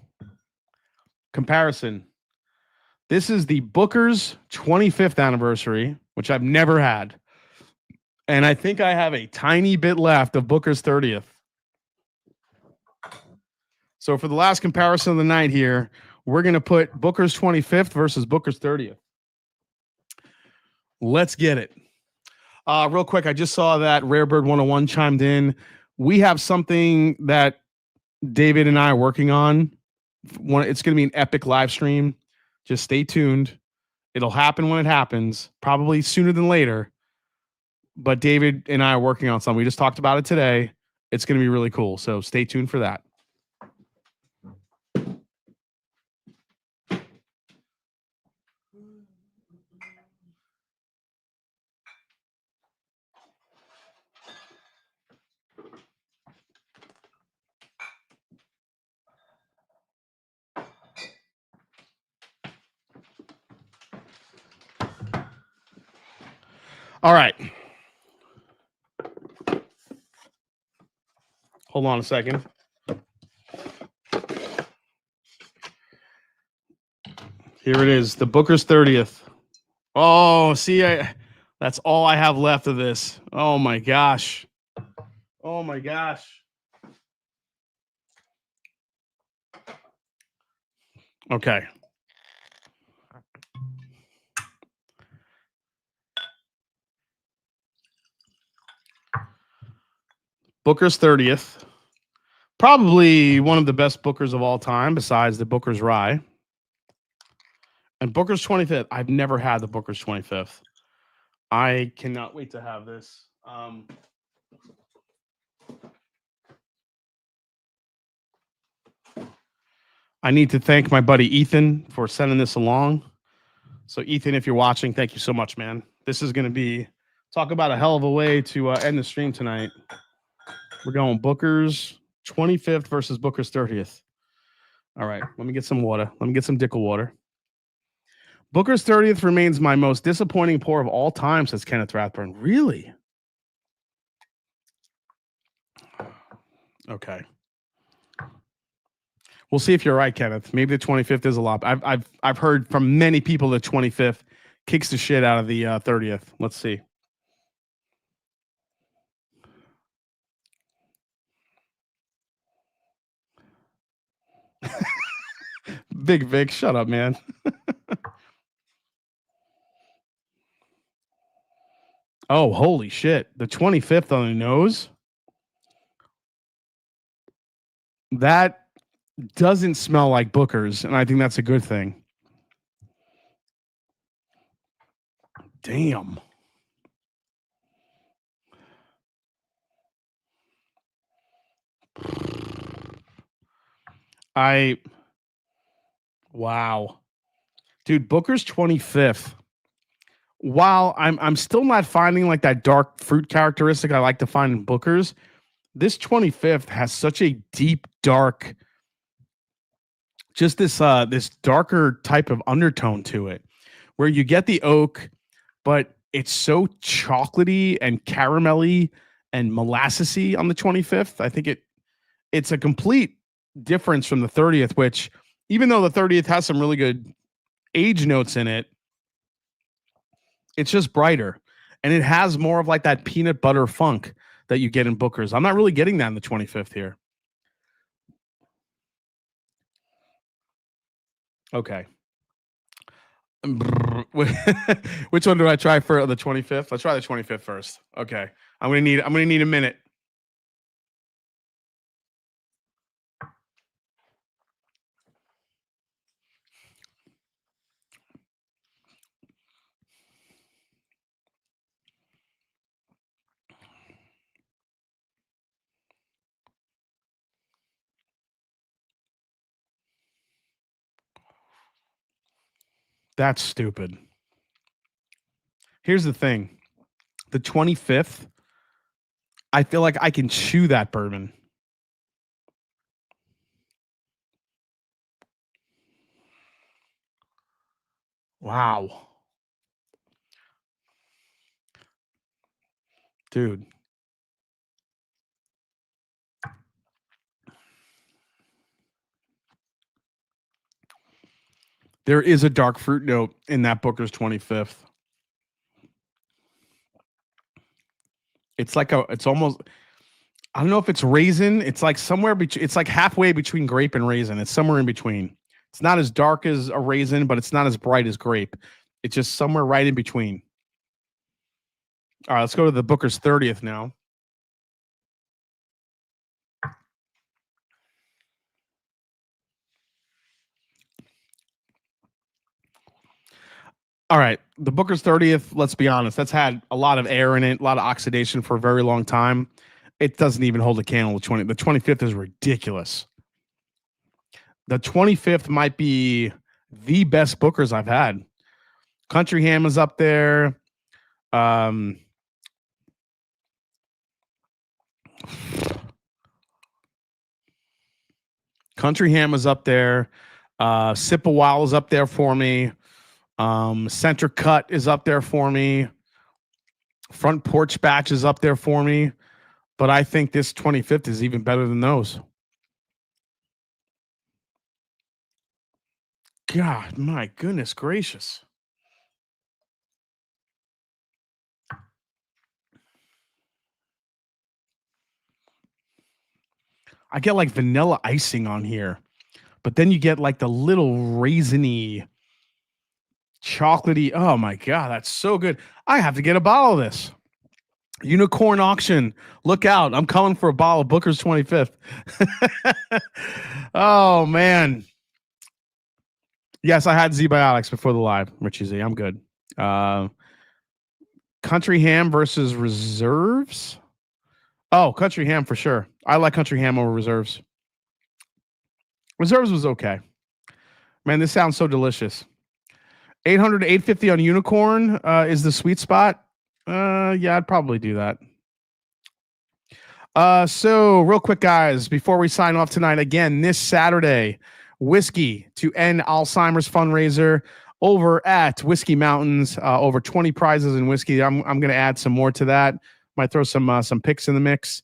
comparison. This is the Booker's 25th anniversary, which I've never had. And I think I have a tiny bit left of Booker's 30th. So for the last comparison of the night here, we're going to put Booker's 25th versus Booker's 30th. Let's get it. Real quick, I just saw that Rarebird 101 chimed in. We have something that David and I are working on. It's going to be an epic live stream. Just stay tuned. It'll happen when it happens, probably sooner than later. But David and I are working on something. We just talked about it today. It's going to be really cool. So stay tuned for that. All right. Hold on a second. Here it is, the Booker's 30th. Oh, see, that's all I have left of this. Oh my gosh. Oh my gosh. Okay. Booker's 30th. Probably one of the best Bookers of all time, besides the Booker's Rye. And Booker's 25th. I've never had the Booker's 25th. I cannot wait to have this. I need to thank my buddy Ethan for sending this along. So Ethan, if you're watching, thank you so much, man. This is going to be, talk about a hell of a way to end the stream tonight. We're going Booker's 25th versus Booker's 30th. All right, let me get some water. Let me get some Dickel water. Booker's 30th remains my most disappointing pour of all time, says Kenneth Rathburn. Really? Okay. We'll see if you're right, Kenneth. Maybe the 25th is a lot. I've heard from many people the 25th kicks the shit out of the 30th. Let's see. Big Vic, shut up, man. Oh, holy shit. The 25th on the nose? That doesn't smell like Booker's, and I think that's a good thing. Damn. Wow. Dude, Booker's 25th. While I'm still not finding like that dark fruit characteristic I like to find in Booker's, this 25th has such a deep, dark, just this darker type of undertone to it, where you get the oak, but it's so chocolatey and caramelly and molassesy on the 25th. I think it's a complete difference from the 30th, which even though the 30th has some really good age notes in it, it's just brighter. And it has more of like that peanut butter funk that you get in Booker's. I'm not really getting that in the 25th here. Okay. Which one do I try for the 25th? Let's try the 25th first. Okay. I'm gonna need a minute. That's stupid. Here's the thing. The 25th, I feel like I can chew that bourbon. Wow. Dude. There is a dark fruit note in that Booker's 25th. It's almost, I don't know if it's raisin. It's like somewhere between, it's like halfway between grape and raisin. It's somewhere in between. It's not as dark as a raisin, but it's not as bright as grape. It's just somewhere right in between. All right, let's go to the Booker's 30th now. All right, the Booker's 30th, let's be honest, that's had a lot of air in it, a lot of oxidation for a very long time. It doesn't even hold a candle to 20. The 25th is ridiculous. The 25th might be the best Booker's I've had. Country Ham is up there. Country Ham is up there. Sip a While is up there for me. Center Cut is up there for me. Front Porch Batch is up there for me. But I think this 25th is even better than those. God, my goodness gracious. I get like vanilla icing on here, but then you get like the little raisiny, chocolatey. Oh my God, that's so good. I have to get a bottle of this. Unicorn auction. Look out. I'm coming for a bottle of Booker's 25th. Oh, man. Yes, I had Z-Biotics before the live, Richie Z. I'm good. Country Ham versus Reserves. Oh, Country Ham for sure. I like Country Ham over Reserves. Reserves was okay. Man, this sounds so delicious. 800 to 850 on Unicorn is the sweet spot. Yeah, I'd probably do that. So real quick, guys, before we sign off tonight, again, this Saturday, Whiskey to End Alzheimer's fundraiser over at Whiskey Mountains. Over 20 prizes in whiskey. I'm going to add some more to that. Might throw some picks in the mix.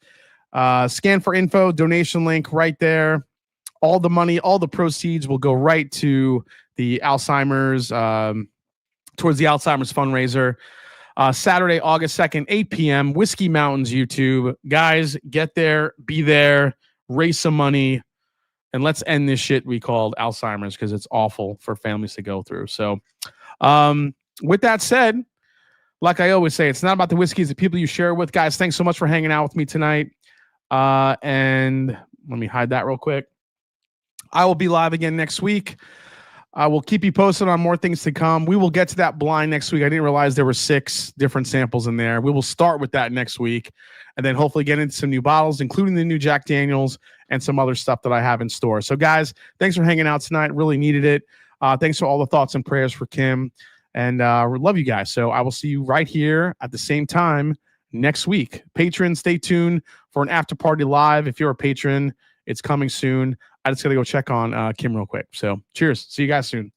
Scan for info, donation link right there. All the money, all the proceeds will go right to the Alzheimer's, towards the Alzheimer's fundraiser. Saturday, August 2nd, 8 p.m., Whiskey Mountains YouTube. Guys, get there, be there, raise some money, and let's end this shit we called Alzheimer's because it's awful for families to go through. So with that said, like I always say, it's not about the whiskey, it's the people you share with. Guys, thanks so much for hanging out with me tonight. And let me hide that real quick. I will be live again next week. I will keep you posted on more things to come. We will get to that blind next week. I didn't realize there were 6 different samples in there. We will start with that next week and then hopefully get into some new bottles, including the new Jack Daniels and some other stuff that I have in store. So, guys, thanks for hanging out tonight. Really needed it. Thanks for all the thoughts and prayers for Kim. And we love you guys. So I will see you right here at the same time next week. Patrons, stay tuned for an after party live. If you're a patron, it's coming soon. I just got to go check on Kim real quick. So cheers. See you guys soon.